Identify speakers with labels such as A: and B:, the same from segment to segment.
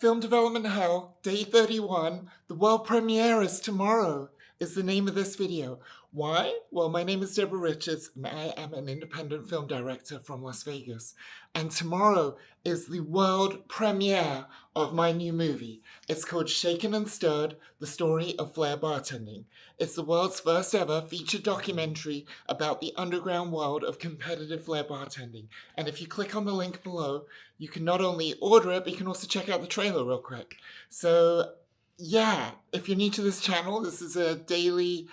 A: Film Development Hell, Day 31. The world premiere is tomorrow, is the name of this video. Why? Well, my name is Deborah Richards, and I am an independent film director from Las Vegas. And tomorrow is the world premiere of my new movie. It's called Shaken and Stirred, The Story of FLAIR Bartending. It's the world's first ever feature documentary about the underground world of competitive FLAIR bartending. And if you click on the link below, you can not only order it, but you can also check out the trailer real quick. So yeah, if you're new to this channel, this is a daily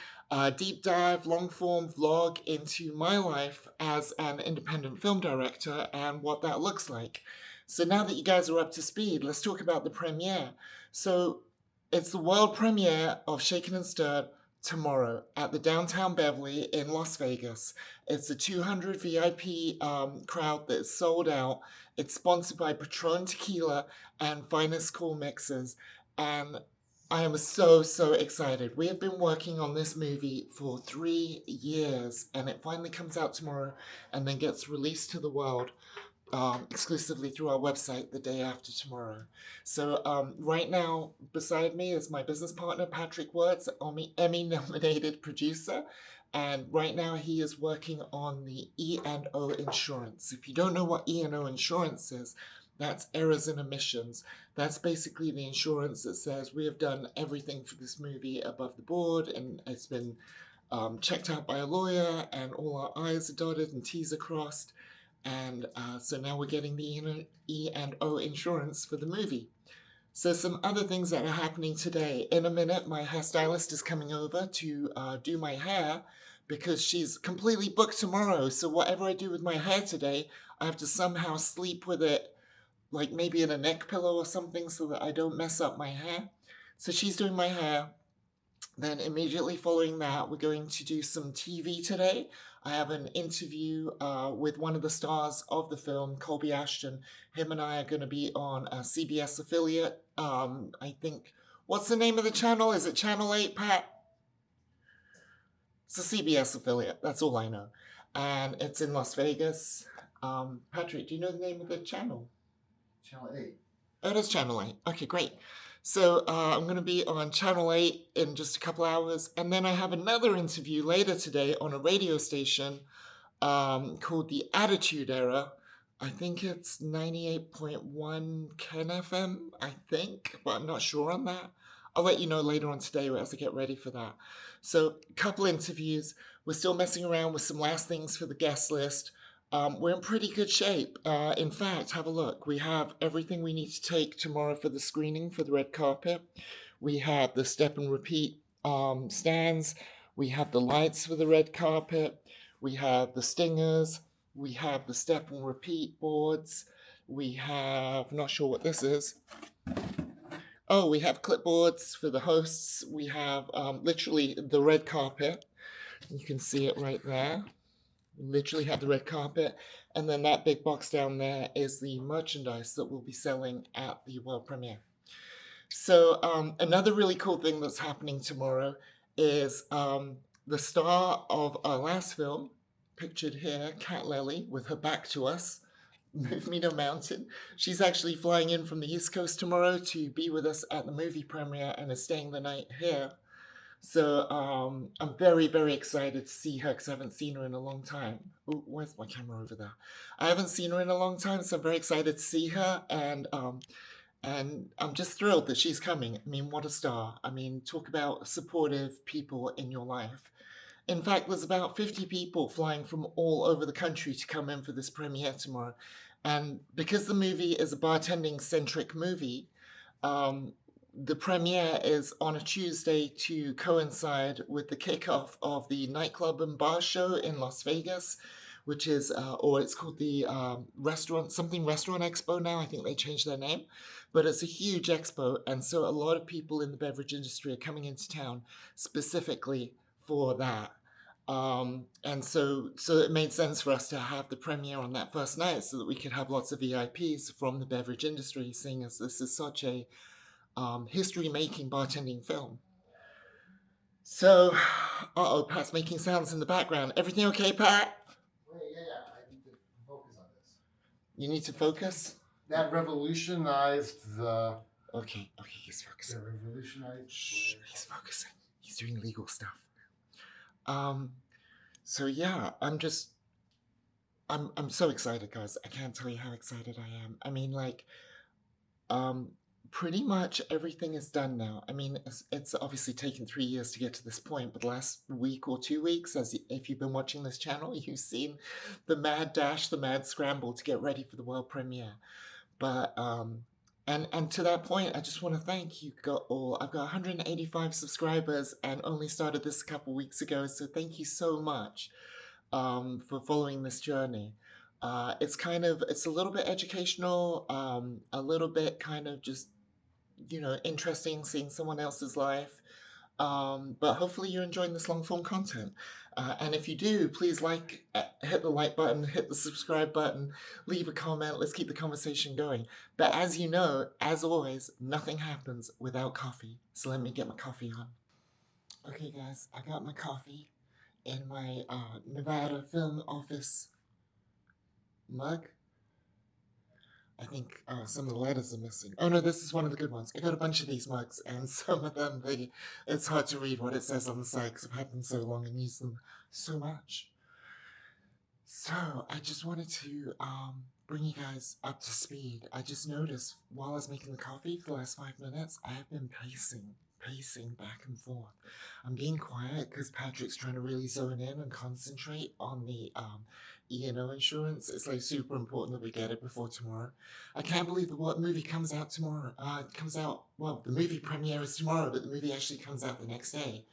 A: deep dive, long form vlog into my life as an independent film director and what that looks like. So now that you guys are up to speed, let's talk about the premiere. So it's the world premiere of Shaken and Stirred tomorrow at the Downtown Beverly in Las Vegas. It's a 200 VIP crowd that's sold out. It's sponsored by Patron Tequila and Finest Cool Mixers. And I am so excited. We have been working on this movie for 3 years, and it finally comes out tomorrow and then gets released to the world exclusively through our website the day after tomorrow. So right now, beside me is my business partner, Patrick Wertz, Emmy-nominated producer. And right now he is working on the E&O insurance. If you don't know what E&O insurance is, that's errors and omissions. That's basically the insurance that says we have done everything for this movie above the board and it's been checked out by a lawyer and all our I's are dotted and T's are crossed. And so now we're getting the E&O insurance for the movie. So some other things that are happening today. In a minute, my hairstylist is coming over to do my hair because she's completely booked tomorrow. So whatever I do with my hair today, I have to somehow sleep with it, like maybe in a neck pillow or something so that I don't mess up my hair. So she's doing my hair. Then immediately following that, we're going to do some TV today. I have an interview with one of the stars of the film, Colby Ashton. Him and I are going to be on a CBS affiliate. I think, what's the name of the channel? Is it Channel 8, Pat? It's a CBS affiliate. That's all I know. And it's in Las Vegas. Patrick, do you know the name of the channel?
B: Channel 8.
A: Oh, it is Channel 8. Okay, great. So I'm going to be on Channel 8 in just a couple hours. And then I have another interview later today on a radio station called The Attitude Era. I think it's 98.1 Ken FM, I think, but I'm not sure on that. I'll let you know later on today as I get ready for that. So a couple interviews. We're still messing around with some last things for the guest list. We're in pretty good shape. In fact, have a look. We have everything we need to take tomorrow for the screening for the red carpet. We have the step and repeat stands. We have the lights for the red carpet. We have the stingers. We have the step and repeat boards. We have, not sure what this is. Oh, we have clipboards for the hosts. We have literally the red carpet. You can see it right there. Literally have the red carpet, and then that big box down there is the merchandise that we'll be selling at the world premiere. So another really cool thing that's happening tomorrow is the star of our last film, pictured here, Cat Lely, with her back to us, Move Me No Mountain. She's actually flying in from the East Coast tomorrow to be with us at the movie premiere and is staying the night here. So I'm very excited to see her because I haven't seen her in a long time. Ooh, where's my camera over there? I haven't seen her in a long time, so I'm very excited to see her, and I'm just thrilled that she's coming. I mean, what a star. I mean, talk about supportive people in your life. In fact, there's about 50 people flying from all over the country to come in for this premiere tomorrow. And because the movie is a bartending-centric movie, the premiere is on a Tuesday to coincide with the kickoff of the nightclub and bar show in Las Vegas, which is, or it's called the Restaurant Expo now. I think they changed their name, but it's a huge expo. And so a lot of people in the beverage industry are coming into town specifically for that. And so it made sense for us to have the premiere on that first night so that we could have lots of VIPs from the beverage industry, seeing as this is such a history-making bartending film. So, Pat's making sounds in the background. Everything okay, Pat?
B: Yeah, I need to focus on this.
A: You need to focus?
B: That revolutionized the
A: Okay, he's
B: The
A: focusing.
B: revolutionary.
A: Shh, he's focusing. He's doing legal stuff. So yeah, I'm so excited, guys. I can't tell you how excited I am. I mean, like, um, pretty much everything is done now. I mean, it's obviously taken 3 years to get to this point, but the last week or 2 weeks, if you've been watching this channel, you've seen the mad dash, the mad scramble to get ready for the world premiere. But and to that point, I just want to thank you all. I've got 185 subscribers and only started this a couple weeks ago, so thank you so much for following this journey. It's a little bit educational, a little bit kind of just, interesting seeing someone else's life. But hopefully you're enjoying this long form content. And if you do, please hit the like button, hit the subscribe button, leave a comment. Let's keep the conversation going. But as you know, as always, nothing happens without coffee. So let me get my coffee on. Okay, guys, I got my coffee in my Nevada Film Office mug. I think some of the letters are missing. Oh no, this is one of the good ones. I got a bunch of these mugs, and some of them, it's hard to read what it says on the side because I've had them so long and used them so much. So I just wanted to bring you guys up to speed. I just noticed while I was making the coffee for the last 5 minutes, I have been pacing back and forth. I'm being quiet because Patrick's trying to really zone in and concentrate on the E&O insurance. It's like super important that we get it before tomorrow. I can't believe the movie comes out tomorrow. It comes out, well, the movie premiere is tomorrow, but the movie actually comes out the next day.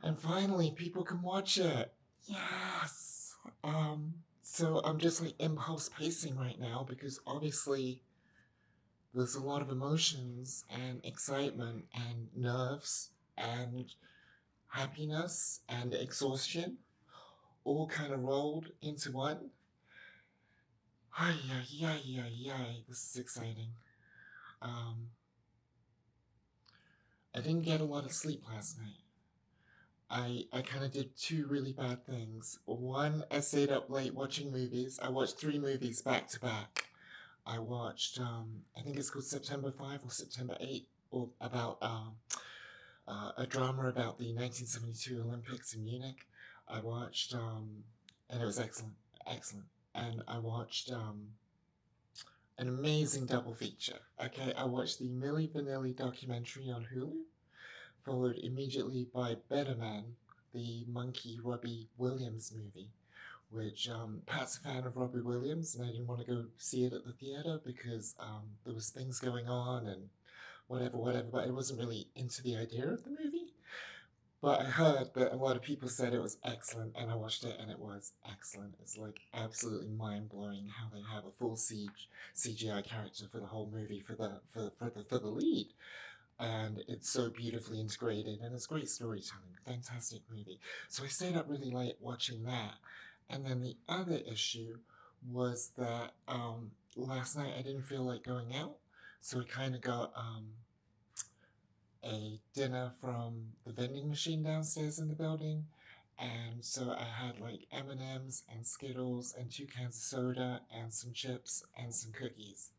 A: And finally, people can watch it. Yes! So I'm just like impulse pacing right now because obviously there's a lot of emotions and excitement and nerves and happiness and exhaustion all kind of rolled into one. Ay, ay, ay, ay, ay. This is exciting. I didn't get a lot of sleep last night. I kind of did two really bad things. One, I stayed up late watching movies. I watched 3 movies back to back. I watched, I think it's called September 5 or September 8, or about a drama about the 1972 Olympics in Munich. I watched, and it was excellent. And I watched an amazing double feature. Okay, I watched the Milli Vanilli documentary on Hulu, followed immediately by Better Man, the Monkey Robbie Williams movie, which Pat's a fan of Robbie Williams, and I didn't want to go see it at the theater because there was things going on and whatever, but I wasn't really into the idea of the movie. But I heard that a lot of people said it was excellent, and I watched it, and it was excellent. It's like absolutely mind-blowing how they have a full CGI character for the whole movie for the lead, and it's so beautifully integrated, and it's great storytelling. Fantastic movie. So I stayed up really late watching that, and then the other issue was that last night I didn't feel like going out, so I kind of got a dinner from the vending machine downstairs in the building. And so I had like M&Ms and Skittles and 2 cans of soda and some chips and some cookies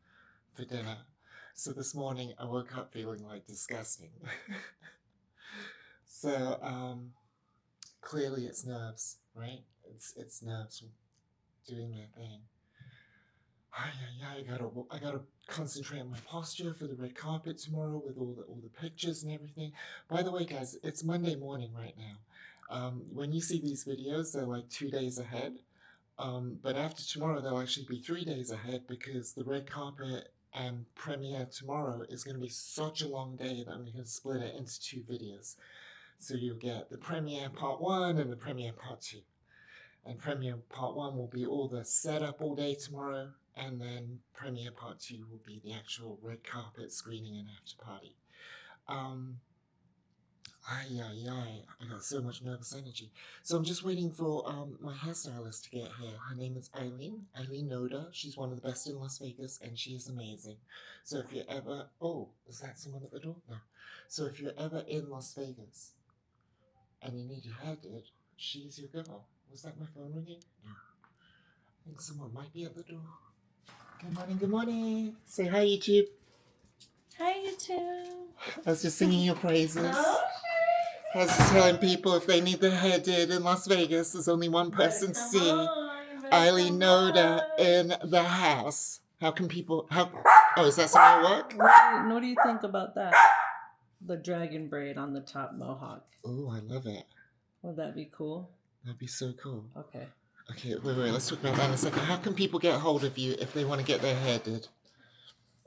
A: for dinner. So this morning I woke up feeling like disgusting. So clearly it's nerves, right? It's nerves doing their thing. I gotta concentrate on my posture for the red carpet tomorrow with all the pictures and everything. By the way, guys, it's Monday morning right now. When you see these videos, they're like 2 days ahead. But after tomorrow, they'll actually be 3 days ahead because the red carpet and premiere tomorrow is going to be such a long day that I'm going to split it into 2 videos. So you'll get the premiere part 1 and the premiere part 2. And premiere part 1 will be all the setup all day tomorrow, and then premiere part 2 will be the actual red carpet screening and after party. I got so much nervous energy. So I'm just waiting for my hairstylist to get here. Her name is Eileen Noda. She's one of the best in Las Vegas, and she is amazing. So if you're ever, oh, is that someone at the door? No. So if you're ever in Las Vegas and you need your hair did, she's your girl. Was that my phone ringing? No. I think someone might be at the door. Good morning, good morning. Say hi, YouTube.
C: Hi too.
A: I was just singing your praises.
C: Oh,
A: I was just telling people if they need their hair did in Las Vegas, there's only one person to
C: come
A: see.
C: on, you better
A: Eileen
C: come
A: Noda
C: on.
A: in the house. How can people... Oh, is that something will work?
C: What do you think about that? The dragon braid on the top mohawk.
A: Oh, I love it.
C: Would that be cool?
A: That'd be so cool.
C: Okay.
A: Okay, wait, let's talk about that in a second. How can people get hold of you if they want to get their hair did?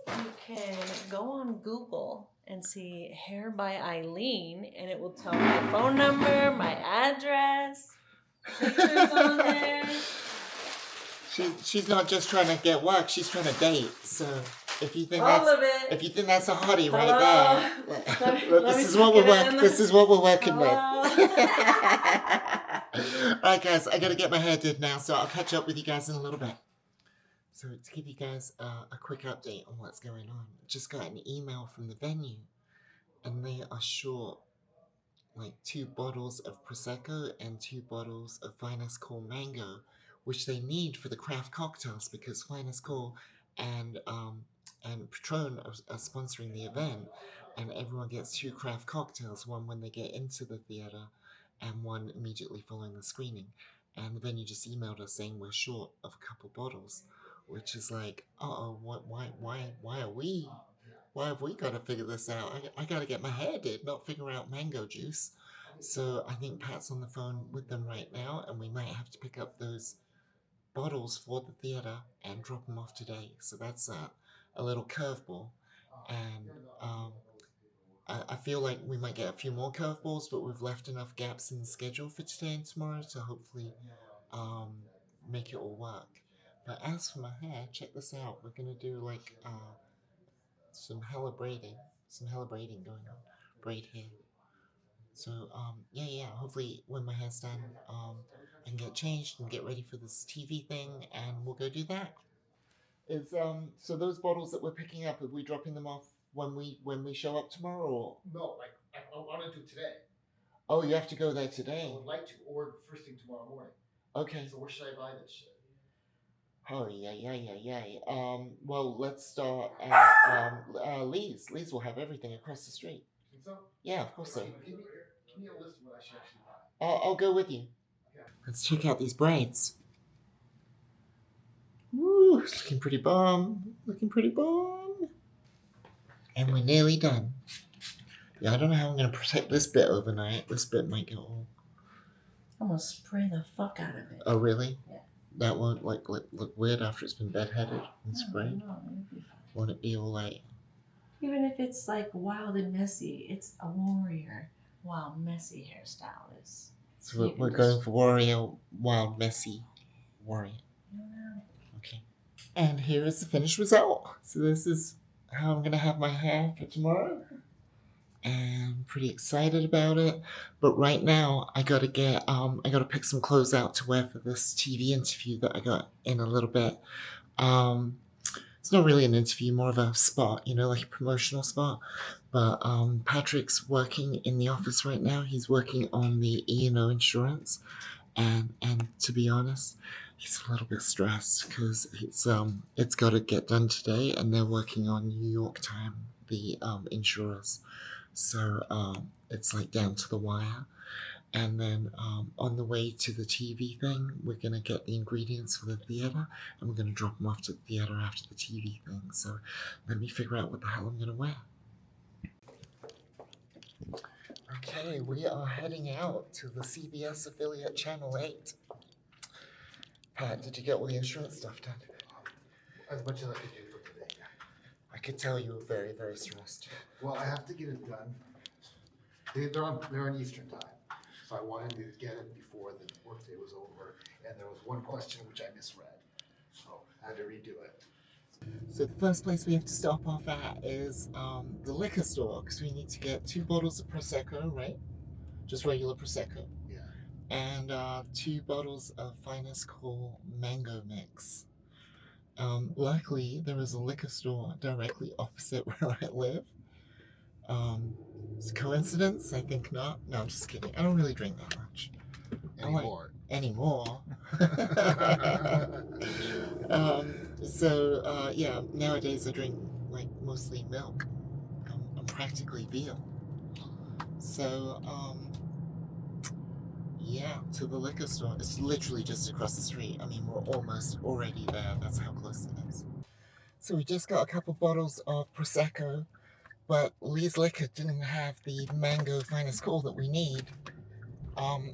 C: You can go on Google and see Hair by Eileen, and it will tell my phone number, my address, pictures on there.
A: She's not just trying to get work, she's trying to date. So if you think
C: All of it.
A: if you think that's a hottie right
C: Hello?
A: there,
C: Let
A: this
C: me
A: is what we're
C: get in.
A: this is what we're working
C: Hello?
A: with. Alright guys, I gotta get my hair did now, so I'll catch up with you guys in a little bit. So to give you guys a quick update on what's going on, just got an email from the venue, and they are short like 2 bottles of Prosecco and 2 bottles of Finest Core Mango, which they need for the craft cocktails because Finest Core and Patron are sponsoring the event, and everyone gets 2 craft cocktails, one when they get into the theater and one immediately following the screening. And the venue just emailed us saying we're short of a couple bottles, which is like, why have we got to figure this out? I got to get my hair did, not figure out mango juice. So I think Pat's on the phone with them right now, and we might have to pick up those bottles for the theater and drop them off today. So that's a little curveball. And I feel like we might get a few more curveballs, but we've left enough gaps in the schedule for today and tomorrow to hopefully make it all work. But as for my hair, check this out. We're going to do like some hella braiding going on. Braid hair. So, yeah, hopefully when my hair's done, I can get changed and get ready for this TV thing, and we'll go do that. So those bottles that we're picking up, are we dropping them off when we show up tomorrow, or?
B: No, I want to do today.
A: Oh, you have to go there today?
B: I would like to, or first thing tomorrow morning.
A: Okay.
B: So where should I buy this shit?
A: Oh, yeah. Well, let's start at Lee's. Lee's will have everything across the street.
B: Think so?
A: Yeah, of course so.
B: Give me a list of what I should actually buy.
A: I'll go with you.
B: Okay.
A: Let's check out these braids. Woo, it's looking pretty bomb. And we're nearly done. Yeah, I don't know how I'm going to protect this bit overnight. This bit might get all...
C: I'm gonna spray the fuck out of it.
A: Oh, really?
C: Yeah.
A: That won't look weird after it's been bedheaded and sprayed?
C: No, it'll be fine.
A: Won't it be all like...
C: Even if it's like wild and messy, it's a warrior wild messy hairstyle.
A: So we're going for warrior, wild, messy warrior.
C: Yeah.
A: Okay. And here is the finished result. So this is how I'm going to have my hair for tomorrow. And I'm pretty excited about it. But right now, I got to pick some clothes out to wear for this TV interview that I got in a little bit. It's not really an interview, more of a spot, like a promotional spot. But Patrick's working in the office right now. He's working on the E&O insurance. And to be honest, he's a little bit stressed because it's got to get done today, and they're working on New York time, the insurers. So it's like down to the wire. And then on the way to the TV thing, we're going to get the ingredients for the theater, and we're going to drop them off to the theater after the TV thing. So let me figure out what the hell I'm going to wear. Okay, we are heading out to the CBS affiliate Channel 8. Pat, did you get all the insurance stuff done?
B: As much as I could do for today.
A: I could tell you were very, very stressed.
B: Well, I have to get it done. They're on Eastern time, so I wanted to get it before the workday was over. And there was one question which I misread, so I had to redo it.
A: So the first place we have to stop off at is the liquor store, because we need to get 2 bottles of Prosecco, right? Just regular Prosecco.
B: Yeah.
A: And 2 bottles of Finest Core Mango Mix. Luckily, there is a liquor store directly opposite where I live. It's a coincidence? I think not. No, I'm just kidding. I don't really drink that much. Anymore. So, yeah, nowadays I drink, like, mostly milk. and practically veal. So, yeah, to the liquor store. It's literally just across the street. I mean, we're almost already there. That's how close it is. So we just got a couple bottles of Prosecco, but Lee's Liquor didn't have the mango finest call that we need.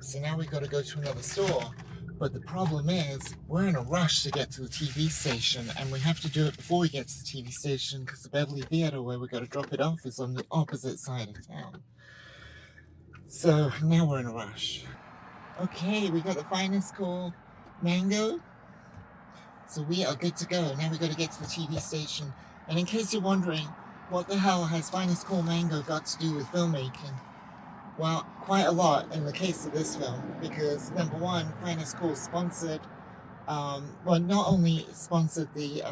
A: So now we've got to go to another store. But the problem is, we're in a rush to get to the TV station, and we have to do it before we get to the TV station because the Beverly Theater where we've got to drop it off is on the opposite side of town. So now we're in a rush. Okay, we got the finest call mango. So we are good to go. Now we've got to get to the TV station. And in case you're wondering, what the hell has finest call mango got to do with filmmaking? Well, quite a lot in the case of this film, because number one, Finest Call sponsored, well, not only sponsored the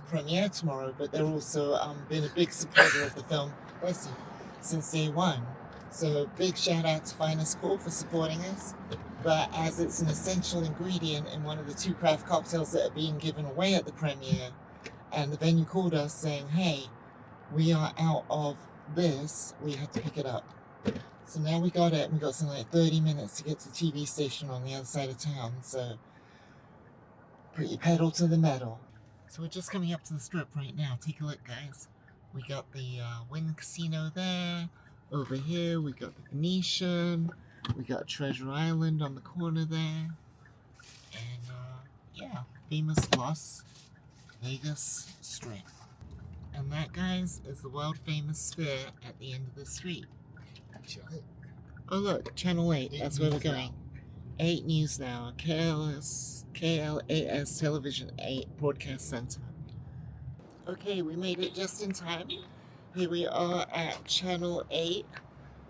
A: premiere tomorrow, but they're also been a big supporter of the film, bless you, since day one. So big shout out to Finest Call for supporting us. But as it's an essential ingredient in one of the 2 craft cocktails that are being given away at the premiere, and the venue called us saying, hey, we are out of this, we had to pick it up. So now we got it, and we got something like 30 minutes to get to the TV station on the other side of town, so put your pedal to the metal. So we're just coming up to the strip right now. Take a look, guys. We got the Wynn Casino there. Over here, we got the Venetian. We got Treasure Island on the corner there. And, yeah, famous Las Vegas Strip. And that, guys, is the world-famous FLAIR at the end of the street. Oh look, Channel 8, that's where we're going. 8 News Now, KLAS Television 8 Broadcast Center. Okay, we made it just in time. Here we are at Channel 8.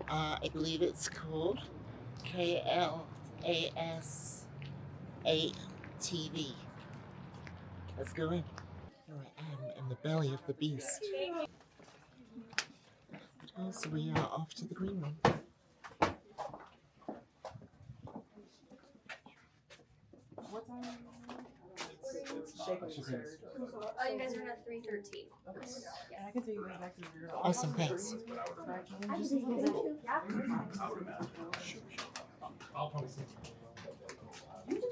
A: I believe it's called KLAS 8 TV. Let's go in. Here I am in the belly of the beast. Oh, so we are off to the green room.
D: You guys are at 3:13.
E: And I can take you guys back to the room.
A: Awesome, thanks.
E: You can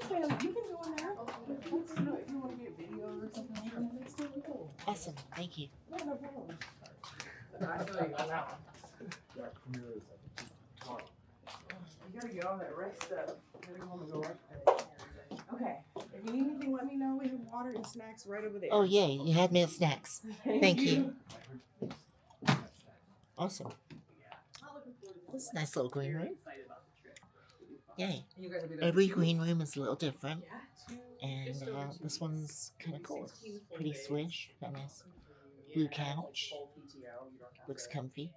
E: stay, you can go in there. You know, if you want to get video or something like that, it's still cool.
A: Awesome, thank you.
E: No, no problem. I feel like on that one. You gotta get all that red stuff. You gotta go home and go right there. Okay. If you need anything, let me know. We have water and snacks right over there.
A: Oh, yeah, you had me at snacks. Thank you. Awesome. This is a nice little green room. Yay. Every green room is a little different. And this one's kind of cool. It's pretty swish. Got a nice blue couch. Looks comfy.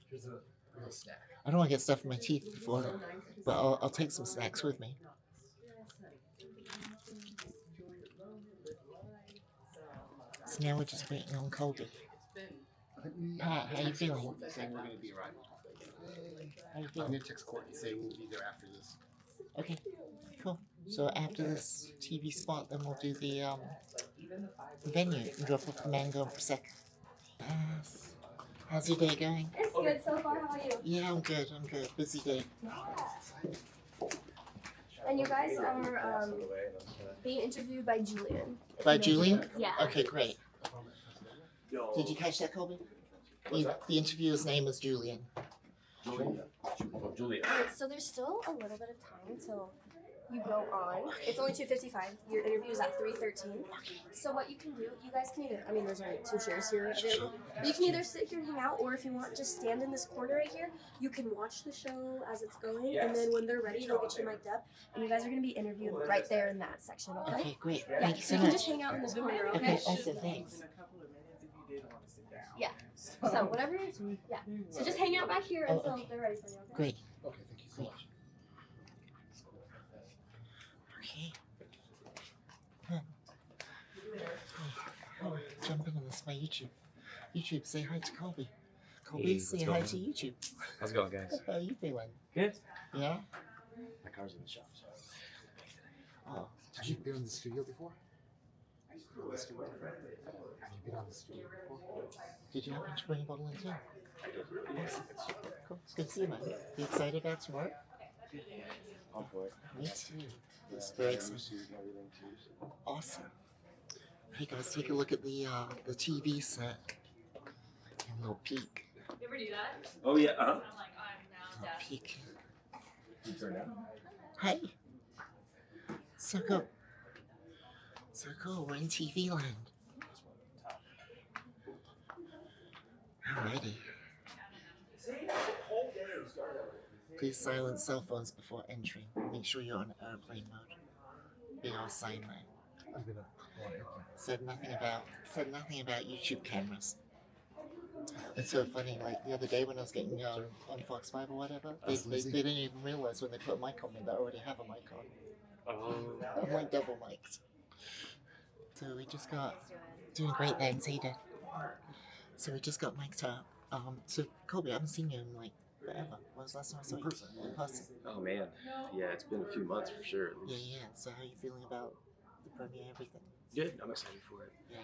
B: Here's a real snack.
A: I don't want to get stuff in my teeth before, but I'll take some snacks with me. So now we're just waiting on Colby. Pat, how you feeling?
B: Saying we're gonna be right.
A: How you
B: I'm
A: feeling?
B: gonna text Courtney, say we'll be there after this.
A: Okay, cool. So after this TV spot, then we'll do the venue and drop off the mango and prosecco. Yes. How's your day going?
D: It's good so far. How are you?
A: Yeah, I'm good. I'm good. Busy day.
D: And you guys are being interviewed by Julian.
A: By Julian?
D: Yeah.
A: Okay, great. Did you catch that, Colby? The interviewer's name is Julian.
B: Julia.
D: Alright, so there's still a little bit of time until you go on. It's only 2:55. Your interview is at 3:13. So what you can do, you guys can either, I mean, there's only 2 chairs here available. You can either sit here and hang out, or if you want, just stand in this corner right here. You can watch the show as it's going, and then when they're ready, they'll get you mic'd up, and you guys are going to be interviewed right there in that section, okay?
A: Okay, great.
D: Yeah,
A: Thank you
D: so
A: so
D: you can
A: much.
D: just hang out in this corner,
A: Okay,
D: okay?
A: awesome. Thanks.
D: Yeah. So whatever, yeah. So just hang out back here
A: Oh,
D: until
A: okay.
D: they're ready for you, okay?
A: Great.
B: Okay, thank you so much.
A: Okay. Huh. Oh, jump into this, my YouTube. YouTube, say hi to Colby. Colby,
F: Hey,
A: say
F: what's
A: hi
F: going
A: to YouTube.
F: How's it going, guys?
A: How are you feeling?
F: Good.
A: Yeah?
F: My car's in the shop.
A: Oh,
B: Have you been in the studio before? On the stool. Have you been on the stool before?
A: Did you happen to bring a bottle in too? Awesome. Cool. It's good to see you, man. You excited about tomorrow?
F: On for it.
A: Me too. It's very exciting. Awesome. Hey guys, take a look at the TV set. A little peek.
G: You ever do that?
F: Oh yeah.
G: I'm like, I'm now deaf.
A: Peek.
F: You turn out.
A: Hey. So cool. So cool. We're in TV land. Alrighty. Please silence cell phones before entering. Make sure you're on airplane mode. Big old sign there.
B: I'm gonna.
A: Said nothing about YouTube cameras. It's so funny, like the other day when I was getting on Fox 5 or whatever, they didn't even realize when they put a mic on me that I already have a mic on. I'm like double mic'd. So we just got, doing great thanks, he did. So we just got mic'd up. So Colby, I haven't seen you in like forever. When was the last time I saw you? In person.
F: Oh man. Yeah, it's been a few months for sure.
A: Yeah. So how are you feeling about the premiere, everything?
F: Good. I'm excited for it.
A: Yeah.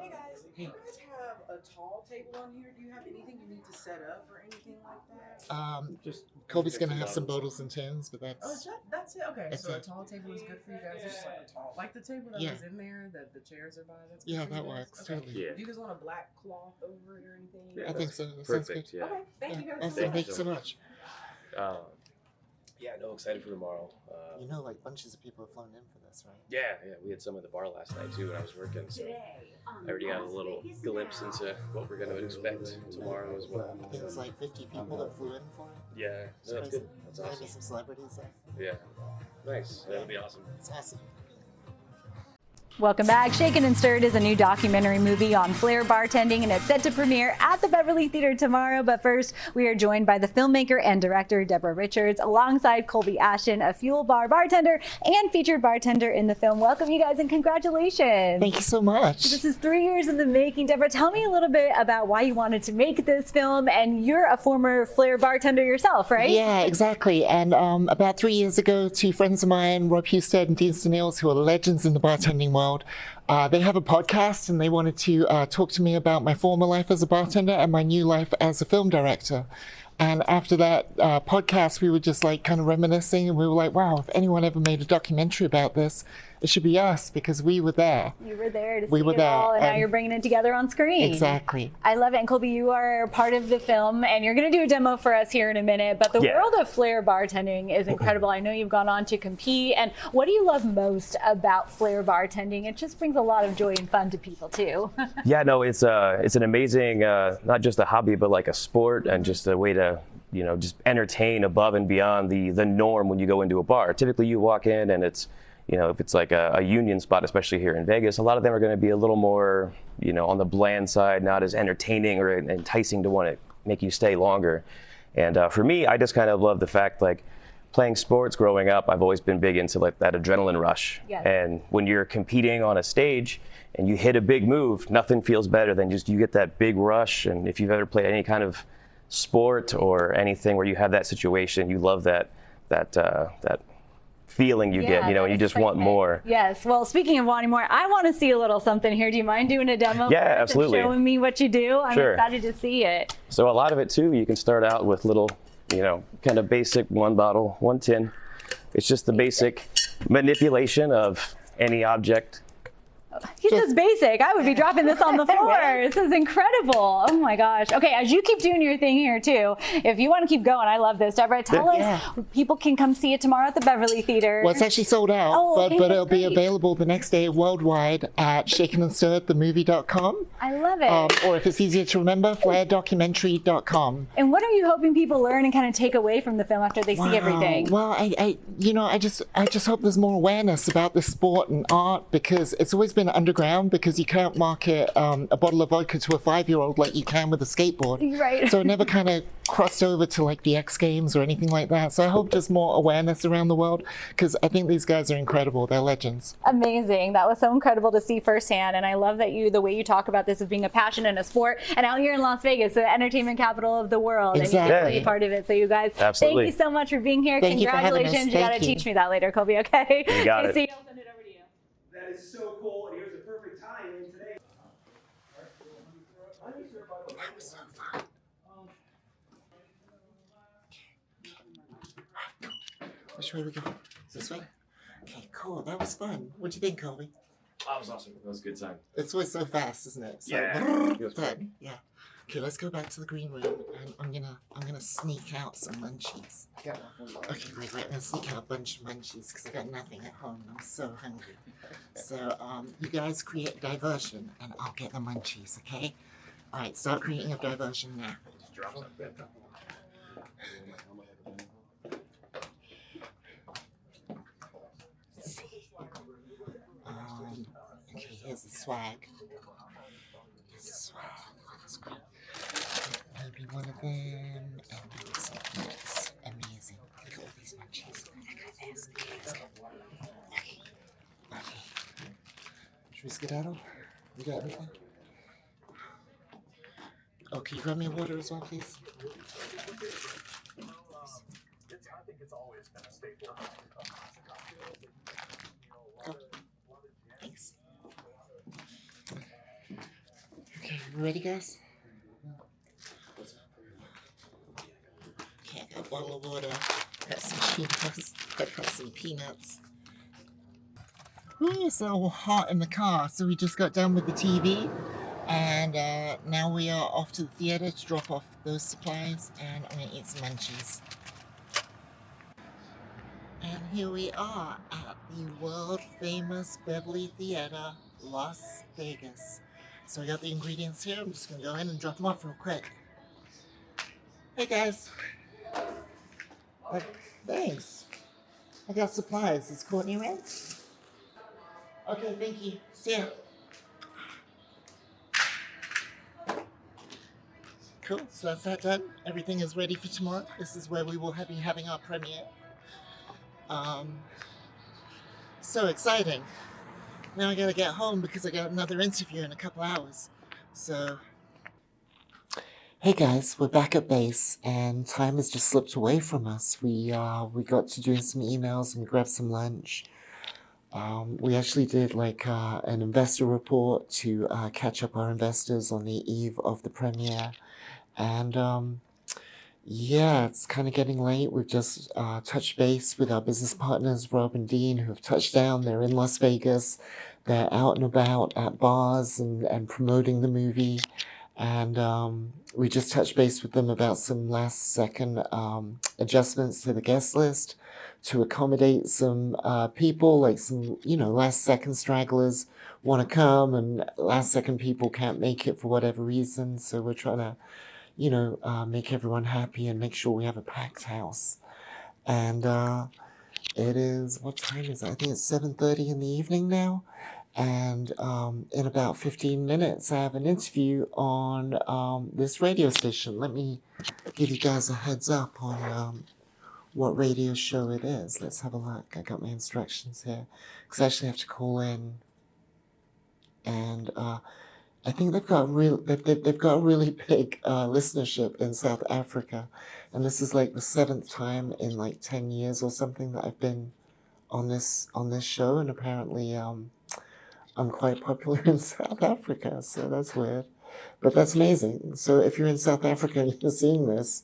E: Hey guys, do you guys have a tall table on here? Do you have anything you need to set up or anything like that?
F: Just
A: Colby's gonna have some bottles and tins, but that's
E: That's it. Okay,
A: That's
E: so a
A: it.
E: tall table is good for you guys. It's just like a tall, like the table that
A: Yeah.
E: was in there, that the chairs are by. That's good
A: yeah,
E: for you
A: that
E: guys?
A: works
E: Okay.
A: totally.
F: yeah.
E: Do you guys want a black cloth over it or anything?
F: Yeah,
A: I think so. That sounds
F: Perfect.
A: good.
F: Yeah.
E: Okay, thank you guys.
A: Awesome.
F: Thank
A: Thank
F: you
A: you
F: so
A: so much.
F: Yeah. No, excited for tomorrow.
A: You know, like bunches of people have flown in for this, right?
F: Yeah. We had some at the bar last night too when I was working. So I already got a little glimpse into what we're going to expect tomorrow as well.
A: I think it was like 50 people that flew in for it.
F: Yeah.
A: It's
F: No, that's
A: crazy.
F: good. That's
A: There's gonna
F: awesome.
A: be some celebrities there.
F: Yeah. Nice. That'll be awesome.
A: It's awesome.
G: Welcome back. Shaken and Stirred is a new documentary movie on FLAIR bartending, and it's set to premiere at the Beverly Theater tomorrow. But first, we are joined by the filmmaker and director, Deborah Richards, alongside Colby Ashton, a fuel bar bartender and featured bartender in the film. Welcome, you guys, and congratulations.
A: Thank you so much.
G: This is 3 years in the making. Deborah, tell me a little bit about why you wanted to make this film, and you're a former FLAIR bartender yourself, right?
A: Yeah, exactly. And about 3 years ago, two friends of mine, Rob Husted and Dean Stenils, who are legends in the bartending world, they have a podcast and they wanted to talk to me about my former life as a bartender and my new life as a film director. And after that podcast, we were just like kind of reminiscing, and we were like, wow, if anyone ever made a documentary about this, it should be us, because we were there.
G: You were there to
A: We
G: see
A: were
G: it
A: there,
G: all, and now
A: and-
G: you're bringing it together on screen.
A: Exactly.
G: I love it. And Colby, you are part of the film, and you're going to do a demo for us here in a minute. But the
F: Yeah.
G: world of FLAIR bartending is incredible. I know you've gone on to compete. And what do you love most about FLAIR bartending? It just brings a lot of joy and fun to people, too.
F: Yeah, no, it's an amazing, not just a hobby, but like a sport and just a way to, just entertain above and beyond the norm when you go into a bar. Typically you walk in and it's, if it's like a union spot, especially here in Vegas, a lot of them are going to be a little more, on the bland side, not as entertaining or enticing to want to make you stay longer. And for me, I just kind of love the fact, like, playing sports growing up, I've always been big into like that adrenaline rush.
G: Yes.
F: And when you're competing on a stage and you hit a big move, nothing feels better than just you get that big rush. And if you've ever played any kind of sport or anything where you have that situation, you love that feeling you get, and you just want more.
G: Yes. Well, speaking of wanting more, I want to see a little something here. Do you mind doing a demo?
F: Yeah,
G: for us and
F: absolutely.
G: showing me what you do. I'm
F: Sure.
G: excited to see it.
F: So a lot of it too, you can start out with little, kind of basic 1 bottle, 1 tin. It's just the basic manipulation of any object.
G: He says basic. I would be dropping this on the floor. This is incredible. Oh my gosh. Okay, as you keep doing your thing here too, if you want to keep going, I love this. Deborah, tell us, people can come see it tomorrow at the Beverly Theater.
A: Well, it's actually sold out,
G: Oh, okay,
A: but it'll
G: that's
A: be
G: great.
A: available the next day worldwide at shakenandstirredthemovie.com.
G: I love it.
A: Or if it's easier to remember, flairdocumentary.com.
G: And what are you hoping people learn and kind of take away from the film after they see everything?
A: Well, I just hope there's more awareness about this sport and art, because it's always been underground, because you can't market a bottle of vodka to a 5-year-old like you can with a skateboard.
G: Right.
A: So it never kind of crossed over to like the X Games or anything like that. So I hope there's more awareness around the world, because I think these guys are incredible. They're legends.
G: Amazing. That was so incredible to see firsthand. And I love that the way you talk about this as being a passion and a sport. And out here in Las Vegas, the entertainment capital of the world.
A: Exactly.
G: And you get to be part of it. So you guys,
F: Absolutely.
G: thank you so much for being here.
A: Thank you for having us.
G: Congratulations. You got to
A: Thank you.
G: teach me that later, Colby, okay?
F: You got it.
G: See you. I'll send it over to you.
H: That is so cool, and here's a perfect time
A: That was so fun. Which way we go? This way? Okay, cool. That was fun. What'd you think, Colby?
F: That was awesome. That was a good time.
A: It's always so fast, isn't it? It's
F: Yeah.
A: like,
F: It was
A: done. Yeah. Okay, let's go back to the green room, and I'm gonna sneak out some munchies.
B: Got one for you.
A: Okay, wait. I'm gonna sneak out a bunch of munchies because I got nothing at home. I'm so hungry. So, you guys create diversion, and I'll get the munchies. Okay? All right, start creating a diversion now. Okay, here's the swag. Here's the swag. That's great. Maybe one of them, and maybe something else. Amazing. Look at all these munchies. I got this. Okay, let's go. Okay. Should we skedaddle? You got everything? Oh, can you grab me a water as well, please? Oh, thanks. Okay, you ready, guys? Okay, I got a bottle of water, got some Cheetos, I got some peanuts. Ooh, it's so hot in the car, so we just got done with the TV, and now we are off to the theater to drop off those supplies, and I'm gonna eat some munchies. And here we are at the world famous Beverly Theater, Las Vegas. So I got the ingredients here. I'm just gonna go in and drop them off real quick. Hey guys. Thanks. I got supplies. Is Courtney around? Okay, thank you. See ya. Cool. So that's that done. Everything is ready for tomorrow. This is where we will be having our premiere. So exciting. Now I gotta get home because I got another interview in a couple hours. So, hey guys, we're back at base, and time has just slipped away from us. We got to doing some emails and grab some lunch. We actually did like an investor report to catch up our investors on the eve of the premiere, and yeah, it's kind of getting late. We've just touched base with our business partners, Rob and Dean, who have touched down. They're in Las Vegas. They're out and about at bars and promoting the movie. And we just touched base with them about some last-second adjustments to the guest list to accommodate some people, like some, last-second stragglers want to come, and last-second people can't make it for whatever reason. So we're trying to make everyone happy and make sure we have a packed house. And it is, what time is it? I think it's 7:30 in the evening now. And in about 15 minutes, I have an interview on this radio station. Let me give you guys a heads up on what radio show it is. Let's have a look. I got my instructions here. Because I actually have to call in. And I think they've got a really big listenership in South Africa, and this is like the 7th time in like 10 years or something that I've been on this show, and apparently I'm quite popular in South Africa, so that's weird, but that's amazing. So if you're in South Africa and you're seeing this,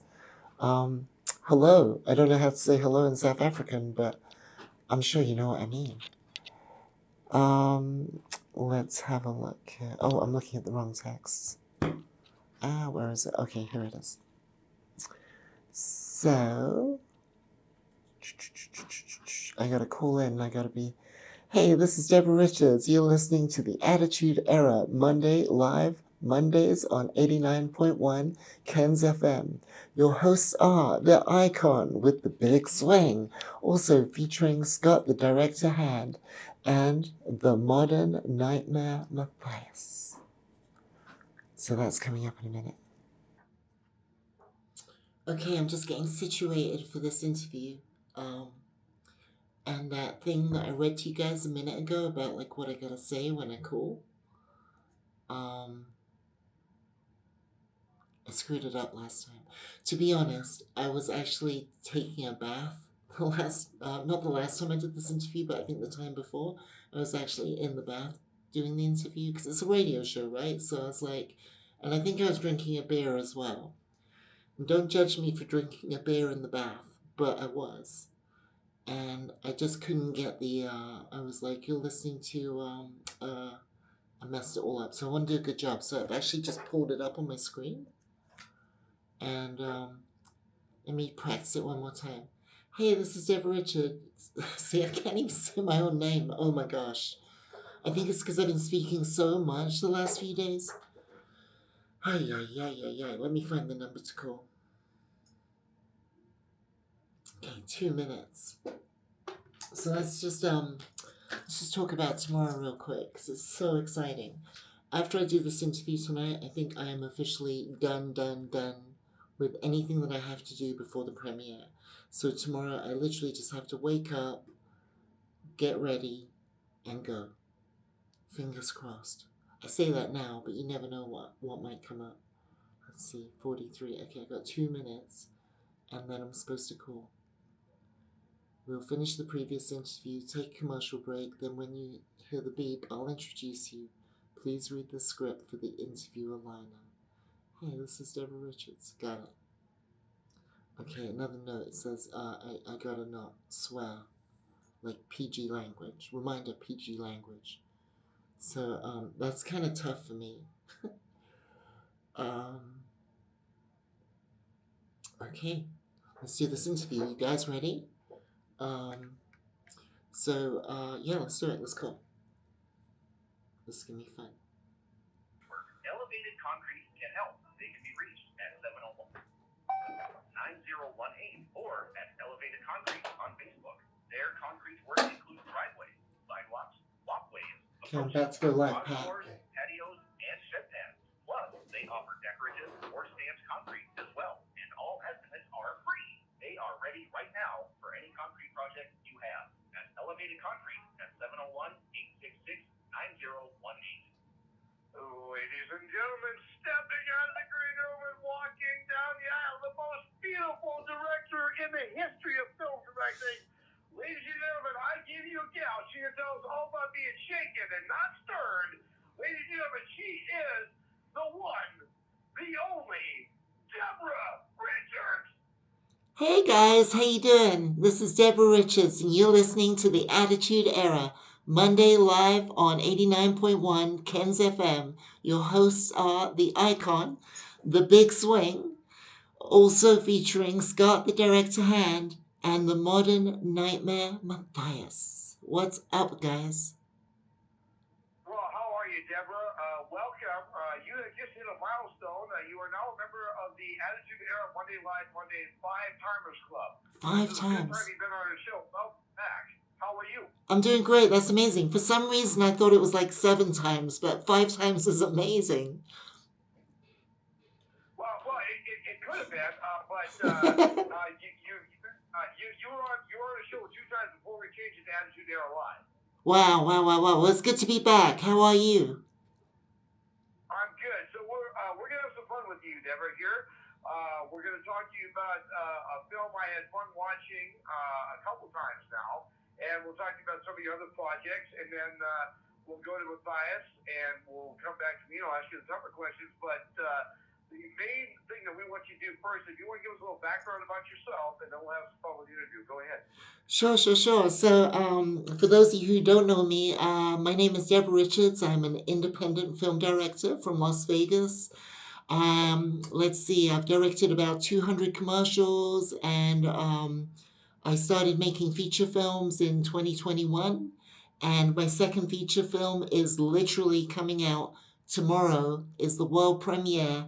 A: hello. I don't know how to say hello in South African, but I'm sure you know what I mean. Let's have a look here. Oh, I'm looking at the wrong text. Where is it? Okay, here it is. So, I gotta call in. I gotta be, hey, this is Deborah Richards. You're listening to the Attitude Era Monday live Mondays on 89.1 Ken's FM. Your hosts are the Icon with the Big Swing, also featuring Scott the Director Hand, and the Modern Nightmare Matthias. So that's coming up in a minute. Okay, I'm just getting situated for this interview. And that thing that I read to you guys a minute ago about like what I gotta say when I call. I screwed it up last time. To be honest, I was actually taking a bath. Not the last time I did this interview, but I think the time before, I was actually in the bath doing the interview, because it's a radio show, right? So I was like, And I think I was drinking a beer as well. And don't judge me for drinking a beer in the bath, but I was. And I just couldn't get I was like, you're listening to, I messed it all up. So I want to do a good job. So I've actually just pulled it up on my screen. And let me practice it one more time. Hey, this is Deborah Richards. See, I can't even say my own name. Oh my gosh. I think it's because I've been speaking so much the last few days. Ay. Let me find the number to call. Okay, 2 minutes. So let's just talk about tomorrow real quick, because it's so exciting. After I do this interview tonight, I think I am officially done with anything that I have to do before the premiere. So tomorrow I literally just have to wake up, get ready, and go. Fingers crossed. I say that now, but you never know what might come up. Let's see, 43. Okay, I got 2 minutes, and then I'm supposed to call. We'll finish the previous interview, take a commercial break, then when you hear the beep, I'll introduce you. Please read the script for the interviewer liner. Hey, this is Deborah Richards. Got it. Okay, another note. It says, I gotta not swear. Like PG language. Reminder, PG language. So, that's kind of tough for me. Okay, let's do this interview. You guys ready? Yeah, let's do it. Let's go. This is gonna be fun.
H: Elevated Concrete can help. They can be reached at 701-9018 or at Elevated Concrete on Facebook. Their concrete work includes driveways, sidewalks, walkways,
A: Okay, I'm about to go live, Pat.
H: doors, patios, and shed pads. Plus, they offer decorative or stamped concrete as well, and all estimates are free. They are ready right now for any concrete project you have. At Elevated Concrete at 701-866-9018. Ladies and gentlemen, stepping out of the green room and walking down the aisle, the most beautiful director in the history of film directing. Ladies and gentlemen, I give you a gal. She knows all about being shaken and not stirred. Ladies and gentlemen, she is the one, the only, Deborah Richards.
A: Hey guys, how you doing? This is Deborah Richards, and you're listening to The Attitude Era, Monday live on 89.1 Ken's FM. Your hosts are The Icon, The Big Swing, also featuring Scott the Director Hand, and the Modern Nightmare Matthias. What's up, guys?
H: Well, how are you, Deborah? Welcome. You have just hit a milestone. You are now a member of the Attitude Era Monday Live Monday 5-Timers Club.
A: 5
H: This is the
A: times.
H: fifth time you've been on the show. Welcome back. How are you?
A: I'm doing great. That's amazing. For some reason, I thought it was like 7 times, but 5 times is amazing.
H: Well, it could have been, but you were on the show 2 times before we changed it to Attitude Era Live.
A: Wow. Well, it's good to be back. How are you?
H: I'm good. So we're gonna have some fun with you, Deborah. Here, we're gonna talk to you about a film I had fun watching a couple times now, and we'll talk to you about some of your other projects, and then we'll go to Matthias, and we'll come back to me. I'll ask you the tougher questions, but the main thing that we want you to do first, if you want to give us a little background about yourself, and then we'll have some fun with the interview. Go ahead.
A: Sure. So, for those of you who don't know me, my name is Deborah Richards. I'm an independent film director from Las Vegas. Let's see, I've directed about 200 commercials, and I started making feature films in 2021. And my second feature film is literally coming out tomorrow, is the world premiere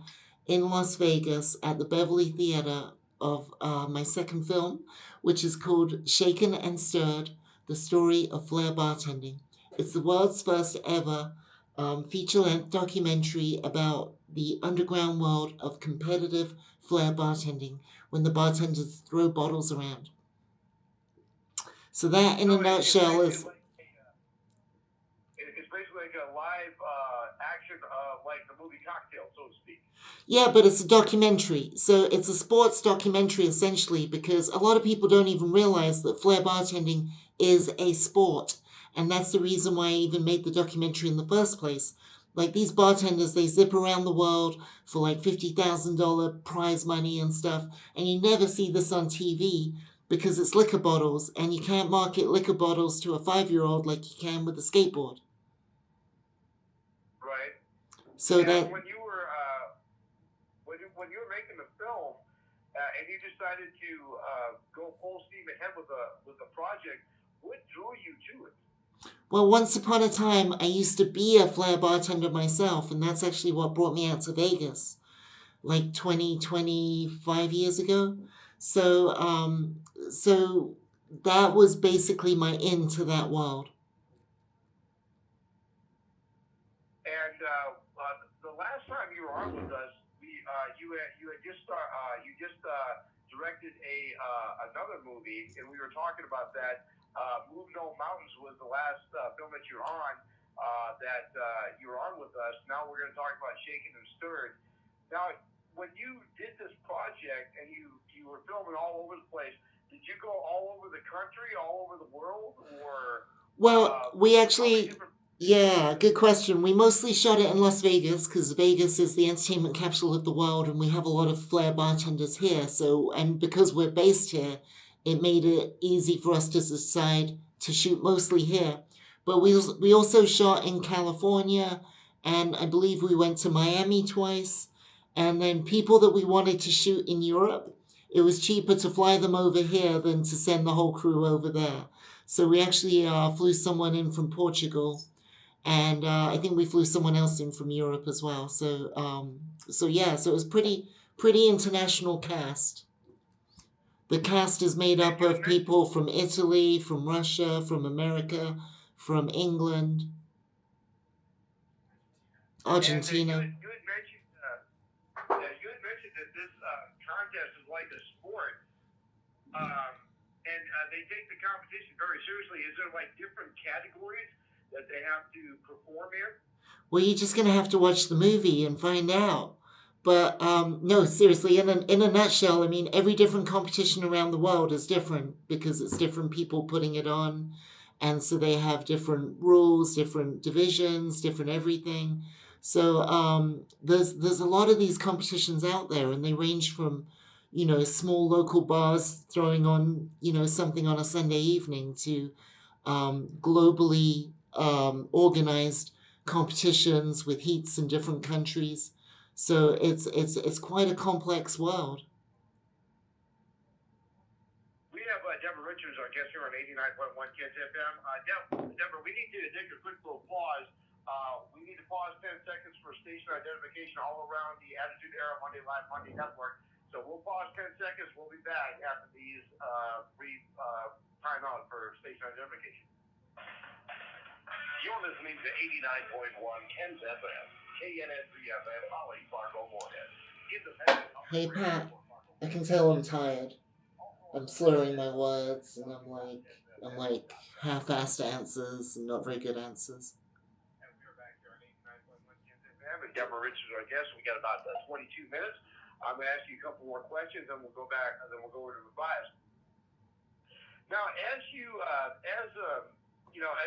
A: in Las Vegas at the Beverly Theater of my second film, which is called Shaken and Stirred, The Story of FLAIR Bartending. It's the world's first ever feature-length documentary about the underground world of competitive FLAIR bartending, when the bartenders throw bottles around. So that, in a nutshell, is...
H: It's basically like a live action of like the movie Cocktail, so to speak.
A: Yeah, but it's a documentary. So it's a sports documentary, essentially, because a lot of people don't even realize that FLAIR bartending is a sport. And that's the reason why I even made the documentary in the first place, Like these bartenders, they zip around the world for like $50,000 prize money and stuff, and you never see this on TV because it's liquor bottles, and you can't market liquor bottles to a 5-year-old like you can with a skateboard.
H: Right.
A: So
H: And
A: that
H: when you were when you were making the film, and you decided to go full steam ahead with the project, what drew you to it?
A: well, once upon a time, I used to be a FLAIR bartender myself, and that's actually what brought me out to Vegas, like 25 years ago. So that was basically my into that world.
H: And the last time you were on with us, you had just directed another movie, and we were talking about that. Move No Mountains was the last film that you were on. That you were on with us. Now we're going to talk about Shaken and Stirred. Now, when you did this project and you were filming all over the place, did you go all over the country, all over the world, or
A: Well, we
H: how many
A: actually,
H: different?
A: yeah, good question. We mostly shot it in Las Vegas because Vegas is the entertainment capital of the world, and we have a lot of FLAIR bartenders here. So, and because we're based here, it made it easy for us to decide to shoot mostly here. But we also shot in California, and I believe we went to Miami twice. And then people that we wanted to shoot in Europe, it was cheaper to fly them over here than to send the whole crew over there. So we actually flew someone in from Portugal, and I think we flew someone else in from Europe as well. So yeah, so it was pretty international cast. The cast is made up of people from Italy, from Russia, from America, from England, Argentina.
H: And you had mentioned that this contest is like a sport, and they take the competition very seriously. Is there like different categories that they have to perform in?
A: Well, you're just gonna have to watch the movie and find out. But no, seriously, in a nutshell, I mean, every different competition around the world is different because it's different people putting it on, and so they have different rules, different divisions, different everything. So there's a lot of these competitions out there, and they range from, small local bars throwing on, something on a Sunday evening to globally organized competitions with heats in different countries. So it's quite a complex world.
H: We have Deborah Richards, our guest here on 89.1 Kids FM. Deborah, we need to take a quick little pause. We need to pause 10 seconds for station identification all around the Attitude Era Monday Live Monday Network. So we'll pause 10 seconds. We'll be back after these brief time out for station identification. You're listening to 89.1 Kids FM, KNN3FM, Holly, Fargo, Moorhead.
A: Hey Pat, I can tell I'm tired. I'm slurring my words, and I'm like half-assed answers and not very good answers.
H: And we're back here on 89.1 Kids FM, and Deborah Richards is our guest. We got about 22 minutes. I'm going to ask you a couple more questions, and we'll go back, and then we'll go over to the bias. Now, as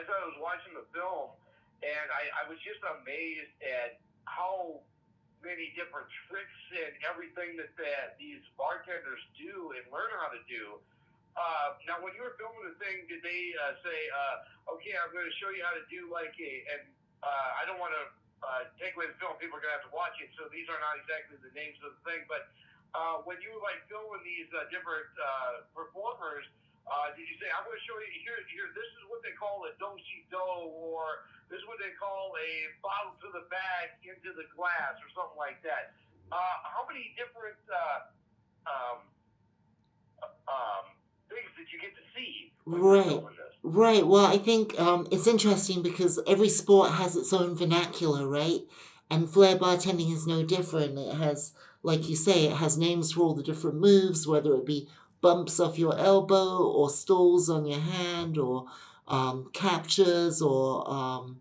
H: I was watching the film, and I was just amazed at how many different tricks and everything that these bartenders do and learn how to do. Now, when you were filming the thing, did they say, okay, I'm going to show you how to do I don't want to take away the film, people are going to have to watch it, so these are not exactly the names of the thing, but when you were filming these different performers, did you say, I'm going to show you, here, this is what they call a do-si-do, or this is what they call a bottle to the back into the glass, or something like that. How many different things did you get to see?
A: Right. Well, I think it's interesting because every sport has its own vernacular, right? And FLAIR bartending is no different. It has, like you say, it has names for all the different moves, whether it be bumps off your elbow or stalls on your hand or captures or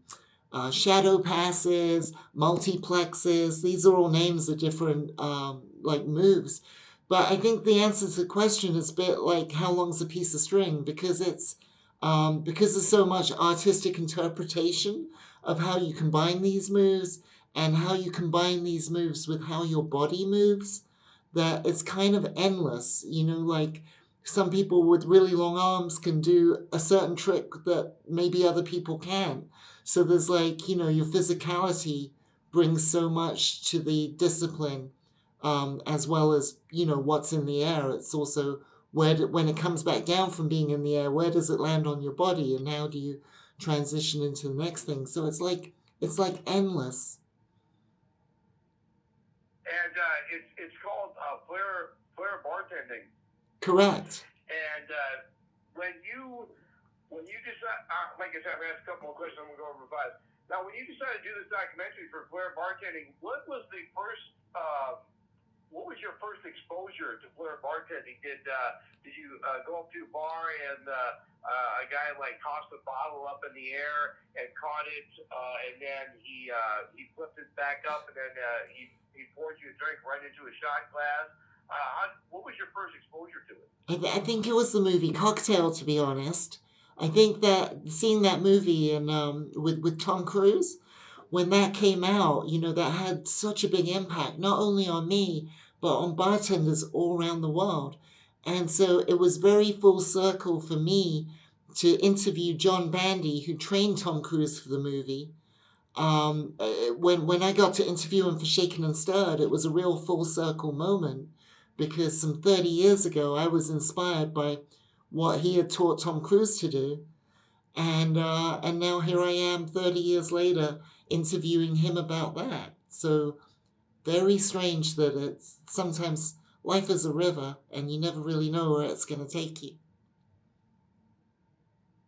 A: shadow passes, multiplexes. These are all names of different moves. But I think the answer to the question is a bit like how long's a piece of string, because it's because there's so much artistic interpretation of how you combine these moves and how you combine these moves with how your body moves, that it's kind of endless. Like some people with really long arms can do a certain trick that maybe other people can't. So there's like, your physicality brings so much to the discipline, as well as, what's in the air. It's also when it comes back down from being in the air, where does it land on your body and how do you transition into the next thing? So it's like endless.
H: And it's called FLAIR bartending.
A: Correct.
H: And when you decide, like I said, I'm gonna ask a couple more questions. I'm gonna go over 5. Now, when you decided to do this documentary for FLAIR bartending, what was your first exposure to FLAIR bartending? Did you go up to a bar and a guy like tossed a bottle up in the air and caught it, and then he flipped it back up, and then he poured you a drink right into a shot glass? What was your first exposure to it?
A: I think it was the movie Cocktail, to be honest. I think that seeing that movie and with Tom Cruise, when that came out, that had such a big impact, not only on me, but on bartenders all around the world. And so it was very full circle for me to interview John Bandy, who trained Tom Cruise for the movie. When I got to interview him for Shaken and Stirred, it was a real full circle moment, because some 30 years ago, I was inspired by what he had taught Tom Cruise to do. And now here I am 30 years later interviewing him about that. So very strange that it's sometimes life is a river and you never really know where it's going to take you.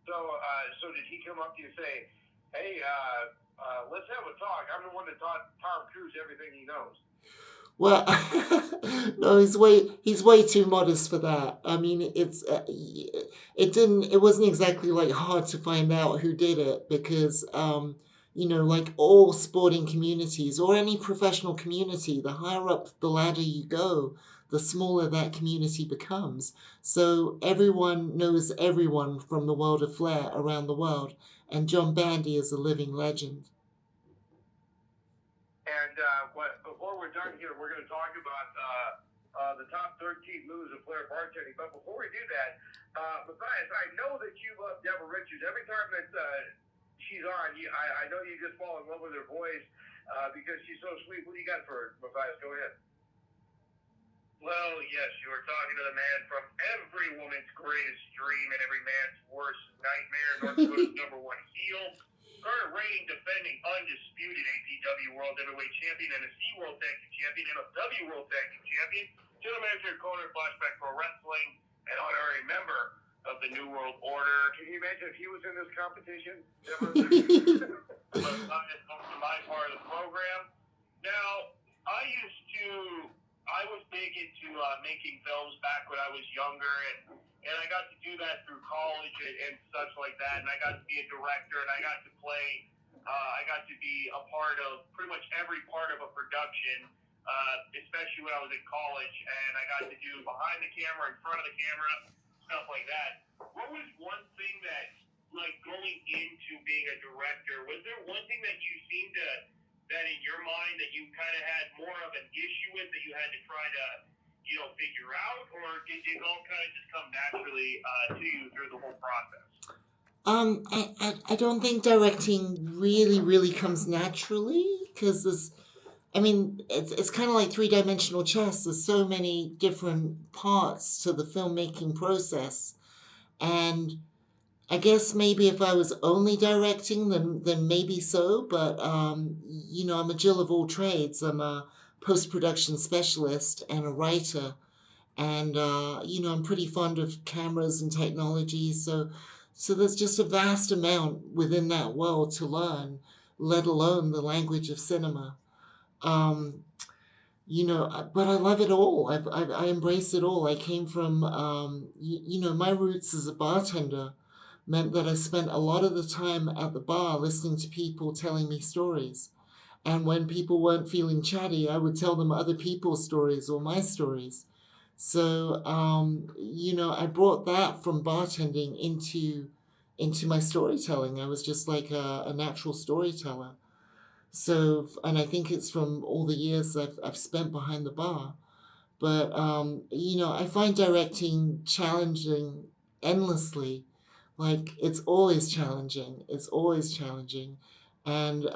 H: So did he come up to you and say, hey, let's have a talk. I'm the one that taught Tom Cruise everything he knows.
A: Well, no, he's way too modest for that. I mean, it wasn't exactly like hard to find out who did it, because like all sporting communities or any professional community, the higher up the ladder you go, the smaller that community becomes. So everyone knows everyone from the world of flair around the world, and John Bandy is a living legend.
H: And before we're done here, we're going to talk about the top 13 moves of FLAIR bartending. But before we do that, Matthias, I know that you love Deborah Richards. Every time that she's on, I know you just fall in love with her voice because she's so sweet. What do you got for her, Matthias? Go ahead. Well, yes, you are talking to the man from every woman's greatest dream and every man's worst nightmare, North Dakota's #1 heel. Current reigning, defending, undisputed APW World Heavyweight Champion, NSC World Tag Team Champion, MFW World Tag Team Champion, General Manager of Kona Flashback Pro Wrestling, and honorary member of the New World Order. Can you imagine if he was in this competition? But my part of the program. Now, I was big into making films back when I was younger, and I got to do that through college and such like that, and I got to be a director, and I got to play, I got to be a part of pretty much every part of a production, especially when I was in college, and I got to do behind the camera, in front of the camera, stuff like that. What was one thing that, like, going into being a director, was there one thing that you seemed to, that in your mind that you kind of had more of an issue with, that you had to try to, figure out, or did it all kind of just come naturally to you through the whole process?
A: I don't think directing really comes naturally, because it's kind of like three-dimensional chess. There's so many different parts to the filmmaking process, and I guess maybe if I was only directing, then maybe so, but I'm a Jill of all trades. I'm a post-production specialist and a writer, and I'm pretty fond of cameras and technology, so there's just a vast amount within that world to learn, let alone the language of cinema. But I love it all. I embrace it all. I came from my roots as a bartender meant that I spent a lot of the time at the bar listening to people telling me stories. And when people weren't feeling chatty, I would tell them other people's stories or my stories. So, I brought that from bartending into into my storytelling. I was just like a natural storyteller. So, and I think it's from all the years I've spent behind the bar. But, I find directing challenging endlessly. Like, it's always challenging. It's always challenging. And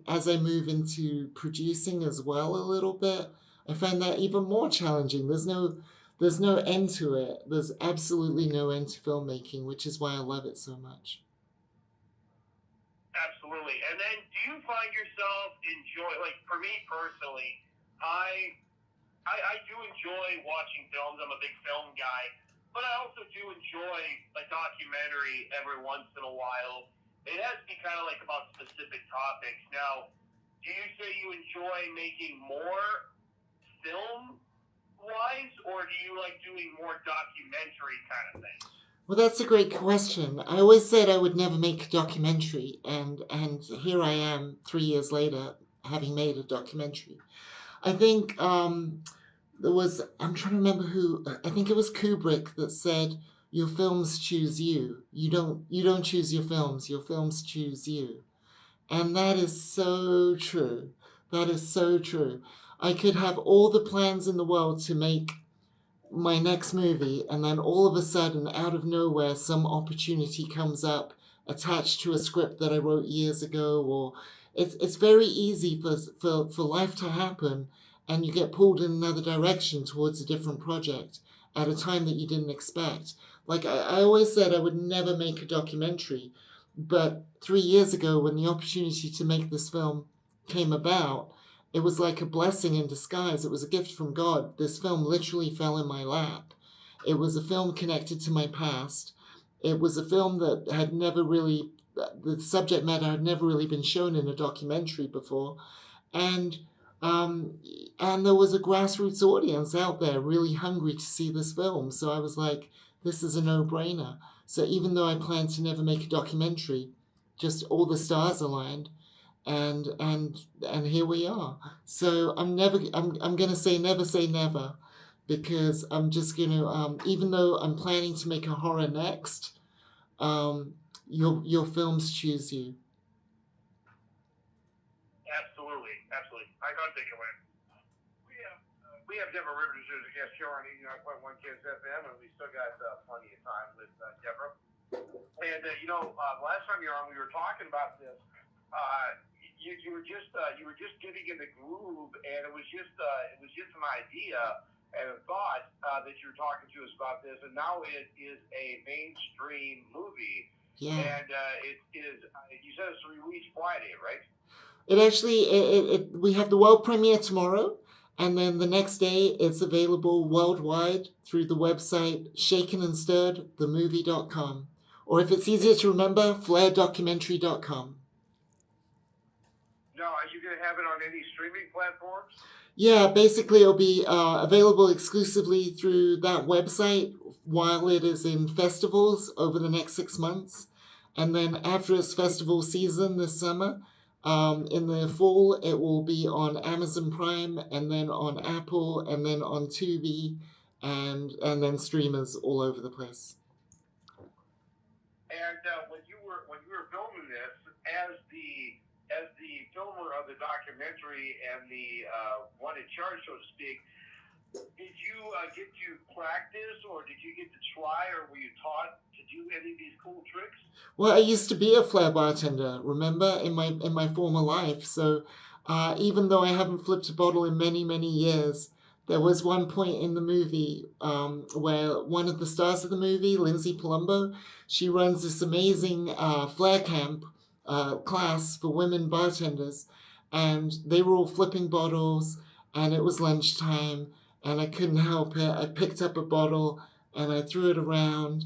A: as I move into producing as well a little bit, I find that even more challenging. There's no end to it. There's absolutely no end to filmmaking, which is why I love it so much.
H: Absolutely. And then do you find yourself enjoy, like for me personally, I do enjoy watching films. I'm a big film guy, but I also do enjoy a documentary every once in a while. It has to be kind of like about specific topics. Now, do you say you enjoy making more film wise, or do you like doing more documentary kind of thing?
A: Well, that's a great question. I always said I would never make a documentary, and here I am 3 years later, having made a documentary. I think I'm trying to remember who, I think it was Kubrick that said, "Your films choose you. You don't choose your films choose you." And that is so true. That is so true. I could have all the plans in the world to make my next movie, and then all of a sudden, out of nowhere, some opportunity comes up attached to a script that I wrote years ago, or it's very easy for life to happen, and you get pulled in another direction towards a different project at a time that you didn't expect. Like I always said I would never make a documentary, but 3 years ago when the opportunity to make this film came about, it was like a blessing in disguise. It was a gift from God. This film literally fell in my lap. It was a film connected to my past. It was a film that had never really, the subject matter had never really been shown in a documentary before. And there was a grassroots audience out there really hungry to see this film. So I was like, this is a no-brainer. So even though I planned to never make a documentary, just all the stars aligned. And here we are. So I'm gonna say never, because I'm just gonna even though I'm planning to make a horror next, your films choose you.
H: Absolutely. I gotta take it away. We have Deborah Rivers as a guest here on 89.1 Kids FM, and we still got plenty of time with Deborah. And last time you were on, we were talking about this. You were just getting in the groove, and it was just an idea and a thought that you were talking to us about this, and now it is a mainstream movie.
A: Yeah.
H: And it is. You said it's released Friday, right?
A: It actually we have the world premiere tomorrow, and then the next day it's available worldwide through the website shakenandstirredthemovie.com, or if it's easier to remember, FLAIRdocumentary.com.
H: Now, are you going to have it on any streaming platforms?
A: Yeah, basically it'll be available exclusively through that website while it is in festivals over the next 6 months. And then after its festival season this summer, in the fall, it will be on Amazon Prime, and then on Apple, and then on Tubi, and then streamers all over the place.
H: And when you were filming this, as the filmer of the documentary and the one in charge, so to speak, did you get to practice, or did you get to try, or were you taught to do any of these cool tricks?
A: Well, I used to be a FLAIR bartender, remember, in my former life. So even though I haven't flipped a bottle in many, many years, there was one point in the movie where one of the stars of the movie, Lindsay Palumbo, she runs this amazing FLAIR camp class for women bartenders, and they were all flipping bottles, and it was lunchtime, and I couldn't help it. I picked up a bottle and I threw it around,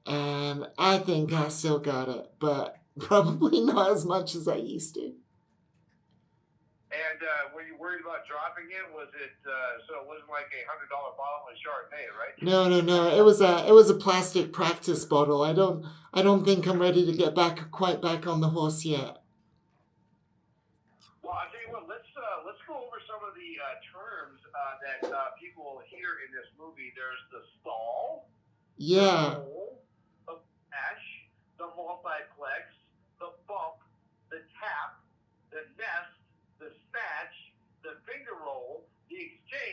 A: and I think I still got it, but probably not as much as I used to.
H: And were you worried about dropping it? Was it so it wasn't like $100 bottle of Chardonnay, right?
A: No. It was a plastic practice bottle. I don't think I'm ready to get quite back on the horse yet.
H: Well, I tell you what, let's go over some of the terms that people hear in this movie. There's the stall,
A: Yeah.
H: the bowl, the mash, the multi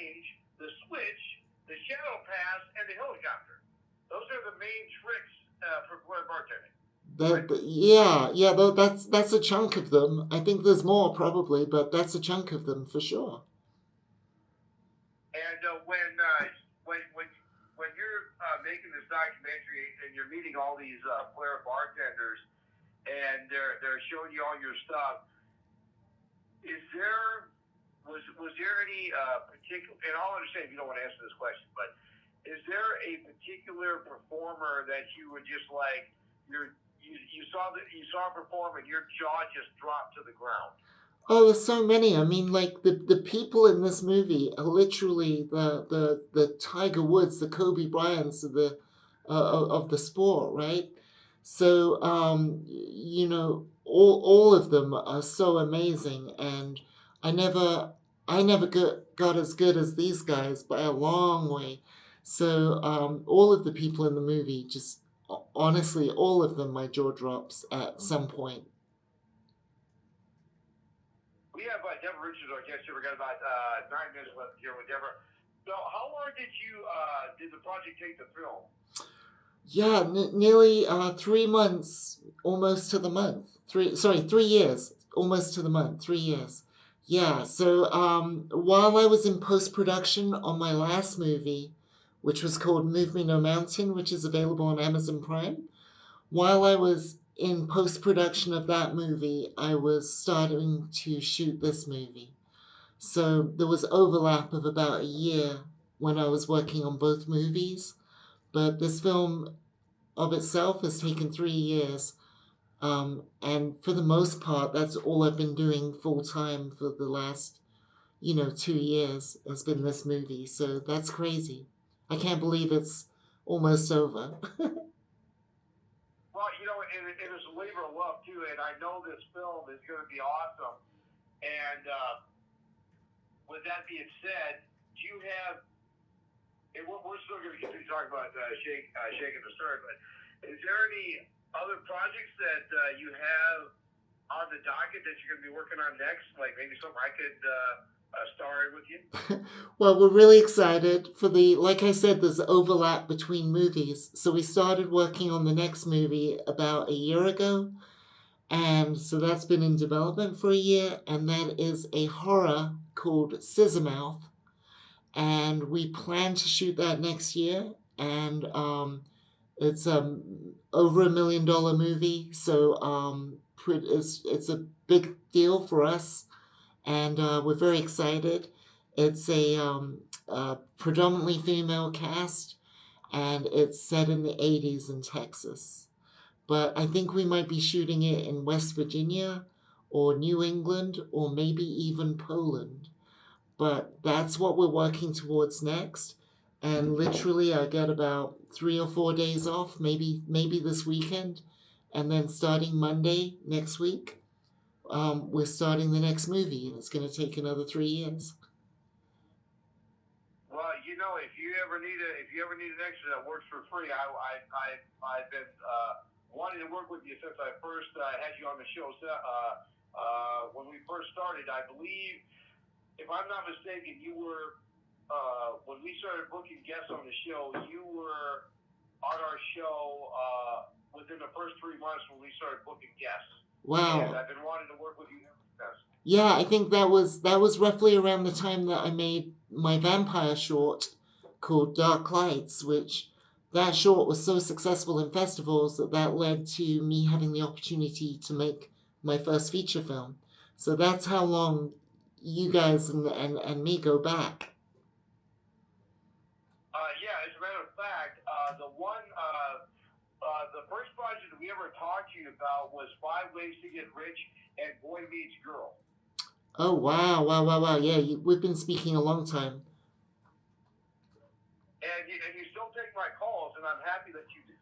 H: range, the switch, the shadow pass, and the helicopter. Those are the main tricks for FLAIR bartending.
A: Yeah, that's a chunk of them. I think there's more probably, but that's a chunk of them for sure.
H: And when you're making this documentary and you're meeting all these FLAIR bartenders and they're showing you all your stuff, was there any particular? And I'll understand if you don't want to answer this question, but is there a particular performer that you would just like you saw perform and your jaw just dropped to the ground?
A: Oh, there's so many. I mean, like the people in this movie are literally the Tiger Woods, the Kobe Bryants of the sport, right? So you know, all of them are so amazing, and I never got as good as these guys by a long way. So all of the people in the movie, just honestly, all of them, my jaw drops at some point.
H: We have Deborah Richards, our guest here. We got about 9 minutes left here with Deborah. So, how long did the project take to film?
A: Yeah, nearly 3 months, almost to the month. 3 years, almost to the month. 3 years. Yeah. So while I was in post production on my last movie, which was called Move Me No Mountain, which is available on Amazon Prime, while I was in post production of that movie, I was starting to shoot this movie. So there was overlap of about a year when I was working on both movies. But this film of itself has taken 3 years. And for the most part, that's all I've been doing full time for the last, 2 years has been this movie. So that's crazy. I can't believe it's almost over.
H: Well, it is a labor of love too, and I know this film is going to be awesome. And with that being said, do you have? And we're still going to continue talking about shaking the stir, but is there any other projects that you have on the docket that you're going to be working on next? Like maybe something I could star in with you?
A: Well, we're really excited for like I said, there's overlap between movies. So we started working on the next movie about a year ago. And so that's been in development for a year. And that is a horror called Scissormouth. And we plan to shoot that next year. And it's over $1 million movie. So it's a big deal for us. And we're very excited. It's a predominantly female cast, and it's set in the 80s in Texas. But I think we might be shooting it in West Virginia or New England or maybe even Poland. But that's what we're working towards next. And literally I get about 3 or 4 days off, maybe this weekend. And then starting Monday next week, we're starting the next movie, and it's going to take another 3 years.
H: Well, if you ever need an extra that works for free, I've been wanting to work with you since I first had you on the show. When we first started, I believe, if I'm not mistaken, you were when we started booking guests on the show, you were on our show within the first 3 months when we started booking guests.
A: Wow.
H: And I've been wanting to work with you ever since.
A: Yeah, I think that was roughly around the time that I made my vampire short called Dark Lights, which that short was so successful in festivals that led to me having the opportunity to make my first feature film. So that's how long you guys and me go back.
H: Yeah, as a matter of fact, the first project that we ever talked to you about was 5 Ways to Get Rich and Boy Meets Girl.
A: Oh, wow. Yeah, we've been speaking a long time.
H: And you still take my calls, and I'm happy that you do.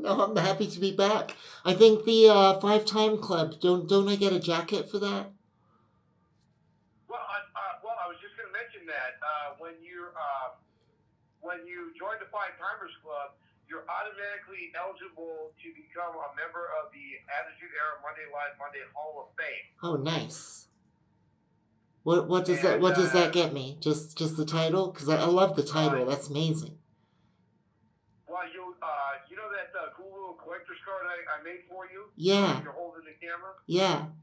A: No, I'm happy to be back. I think the 5-Time Club, don't I get a jacket for that?
H: Well, I was just going to mention that when you join the 5-Timers Club, you're automatically eligible to become a member of the Attitude Era Monday Live Monday Hall of Fame.
A: Oh, nice. What does
H: And,
A: that get me? Just the title? Because I love the title. That's amazing.
H: Well, you know that cool little collector's card I made for you?
A: Yeah.
H: You're holding the camera.
A: Yeah.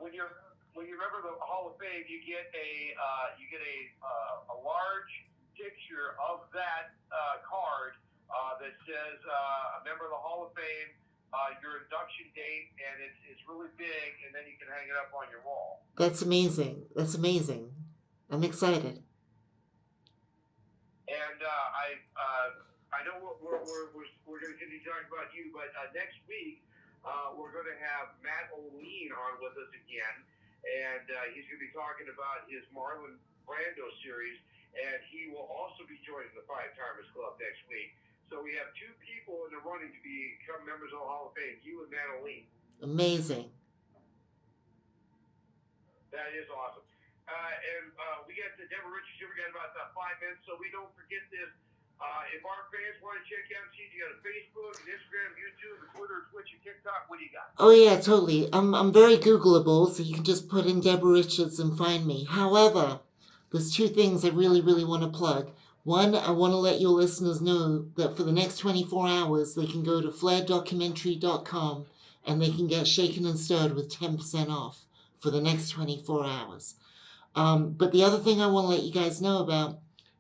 H: When you remember the Hall of Fame, you get a large picture of that card that says a member of the Hall of Fame, your induction date, and it's really big, and then you can hang it up on your wall.
A: That's amazing. That's amazing. I'm excited.
H: And I know we're going to continue talking about you, but next week we're going to have Matt O'Lean on with us again, and he's going to be talking about his Marlon Brando series, and he will also be joining the Five Timers Club next week. So we have two people in the running to become members of the Hall of Fame, you and Matt O'Lean.
A: Amazing.
H: That is awesome. And we got Deborah Richards here. We got about 5 minutes, so we don't forget this. If our fans want to check out, see, you got a Facebook, an Instagram, YouTube, a Twitter, Twitch, and TikTok. What do you got?
A: Oh yeah, totally. I'm very Googleable, so you can just put in Deborah Richards and find me. However, there's two things I really, really want to plug. One, I want to let your listeners know that for the next 24 hours, they can go to FLAIRdocumentary.com and they can get Shaken and Stirred with 10% off for the next 24 hours. But the other thing I want to let you guys know about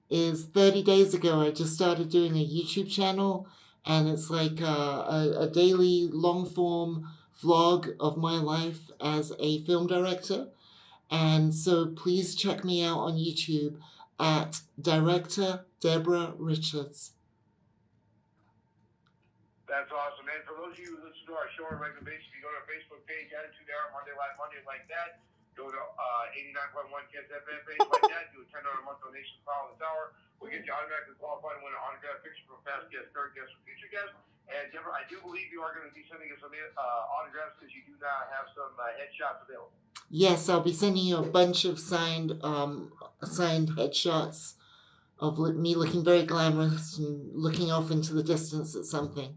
A: is 30 days ago, I just started doing a YouTube channel, and it's like a daily long-form vlog of my life as a film director. And so please check me out on YouTube at Director Deborah Richards.
H: That's awesome. And for those of you who listen to our show on a regular basis, if you go to our Facebook page, Attitude Hour, Monday like that, go to 89.1 Kids FM page like that, do a $10 a month donation to Power of the Tower. We'll get you automatically qualified to win an autographed picture from past guests, current guests, and future guests. And Deborah, I do believe you are going to be sending us some autographs because you do now have some headshots available.
A: Yes, I'll be sending you a bunch of signed headshots of me looking very glamorous and looking off into the distance at something.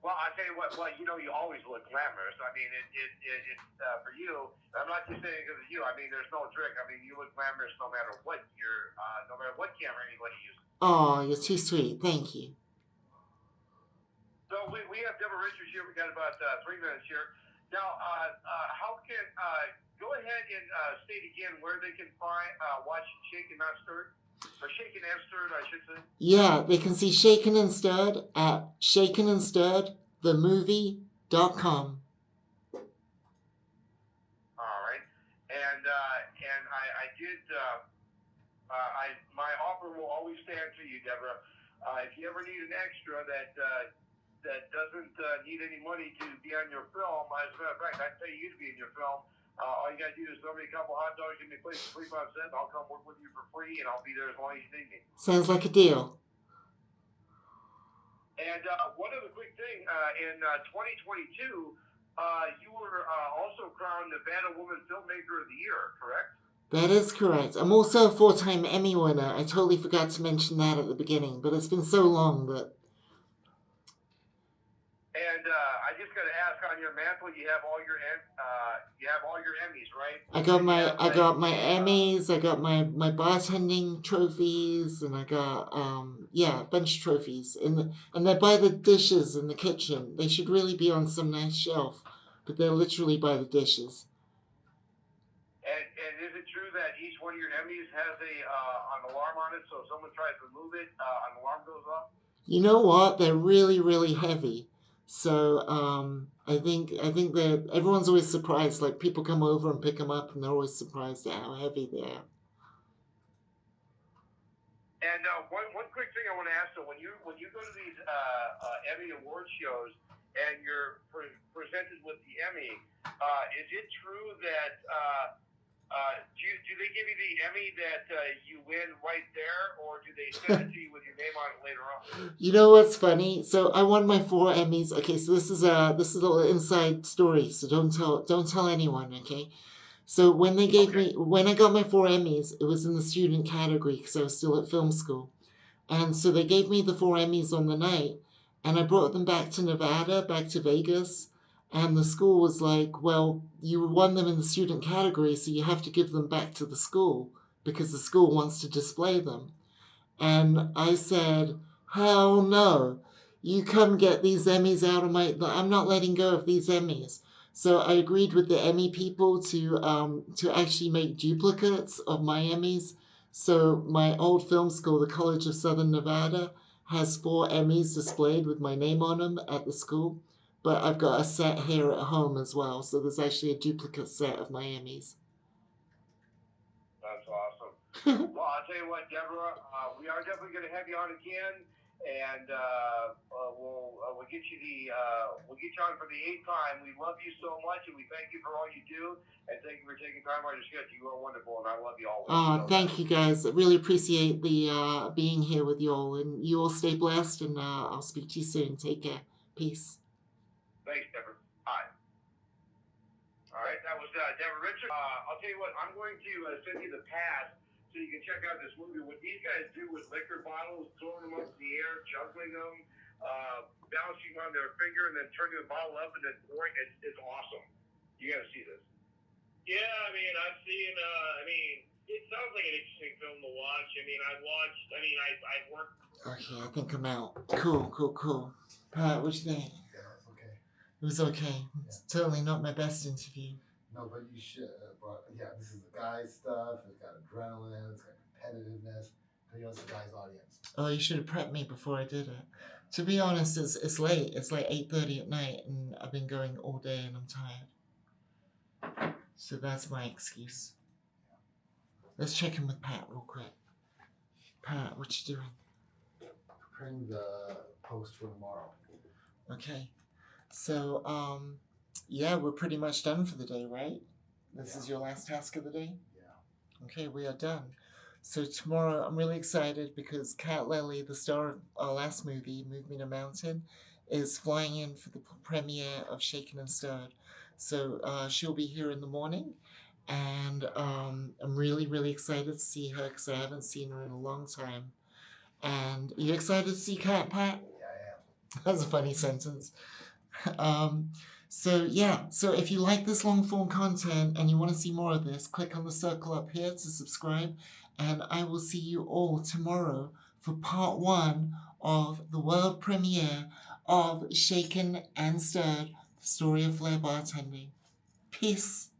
H: Well, I tell you what, you always look glamorous. I mean, it's for you. I'm not just saying because of you. I mean, there's no trick. I mean, you look glamorous no matter what no matter what camera anybody uses.
A: Oh, you're too sweet. Thank you.
H: So we have Deborah Richards here. We got about 3 minutes here. Now, how can go ahead and state again where they can watch Shaken Not Stirred, or Shaken and Stirred, I should say.
A: Yeah, they can see Shaken and Stirred at shakenandStirredthemovie.com.
H: All right, and I did. My offer will always stand to you, Deborah. If you ever need an extra that doesn't need any money to be on your film, as a matter of fact, I'd pay you to be in your film. All you got to do is throw me a couple hot dogs, give me a place for 25 cents. I'll come work with you for free, and I'll be there as long as you need me.
A: Sounds like a deal.
H: And one other quick thing, in 2022, you were also crowned Nevada Woman Filmmaker of the Year, correct?
A: That is correct. I'm also a 4-time Emmy winner. I totally forgot to mention that at the beginning, but it's been so long that...
H: And I just got to ask, on your mantle, you have all your Emmys, right?
A: I got my Emmys, I got my bartending trophies, and I got a bunch of trophies. And they're by the dishes in the kitchen. They should really be on some nice shelf, but they're literally by the dishes.
H: And is it true that each one of your Emmys has an alarm on it, so if someone tries to move it, an alarm goes off?
A: You know what? They're really, really heavy. So I think that everyone's always surprised. Like, people come over and pick them up, and they're always surprised at how heavy they are.
H: And one quick thing I want to ask, so when you go to these Emmy award shows and you're presented with the Emmy, is it true that do they give you the Emmy that you win right there, or do they send it to you with your name on it later on?
A: You know what's funny? So I won my 4 Emmys. Okay, so this is a little inside story. So don't tell anyone. Okay. So when I got my 4 Emmys, it was in the student category because I was still at film school, and so they gave me the 4 Emmys on the night, and I brought them back to Nevada, back to Vegas, And the school was like, well, you won them in the student category, so you have to give them back to the school because the school wants to display them. And I said, hell no. You come get these Emmys out of my... I'm not letting go of these Emmys. So I agreed with the Emmy people to actually make duplicates of my Emmys. So my old film school, the College of Southern Nevada, has 4 Emmys displayed with my name on them at the school. But I've got a set here at home as well. So there's actually a duplicate set of my Emmys.
H: That's awesome. Well, I'll tell you what, Deborah, we are definitely going to have you on again, and we'll get you on for the 8th time. We love you so much, and we thank you for all you do, and thank you for taking time out of your schedule. You are wonderful, and I love you always.
A: Thank you guys. I really appreciate the being here with you all, and you all stay blessed, and I'll speak to you soon. Take care. Peace.
H: Thanks, Deborah. Bye. All right, that was Deborah Richards. I'll tell you what, I'm going to send you the pass so you can check out this movie. What these guys do with liquor bottles, throwing them up in the air, juggling them, balancing on their finger, and then turning the bottle up and then pouring, it's awesome. You got to see this. Yeah, I mean, I've seen, it sounds like an interesting film to watch. I've worked.
A: Okay, I think I'm out. Cool. Pat, what you think?
B: Yeah, it's okay.
A: It was okay. It's totally not my best interview.
B: No, but you should. But yeah, this is the guy's stuff. It's got adrenaline. It's got competitiveness. You know, it's the guy's audience.
A: Oh, you should have prepped me before I did it. To be honest, it's late. It's like 8:30 at night, and I've been going all day, and I'm tired. So that's my excuse. Let's check in with Pat real quick. Pat, what you doing?
B: Preparing the post for tomorrow.
A: Okay. So, yeah, we're pretty much done for the day, right? This is your last task of the day?
B: Yeah.
A: Okay, we are done. So tomorrow, I'm really excited because Kat Lely, the star of our last movie, Move Me to Mountain, is flying in for the premiere of Shaken and Stirred. So she'll be here in the morning, and I'm really, really excited to see her because I haven't seen her in a long time. And are you excited to see Kat, Pat?
B: Yeah, I am.
A: That's a funny sentence. So if you like this long form content and you want to see more of this, click on the circle up here to subscribe, and I will see you all tomorrow for part 1 of the world premiere of Shaken and Stirred, the story of FLAIR bartending. Peace.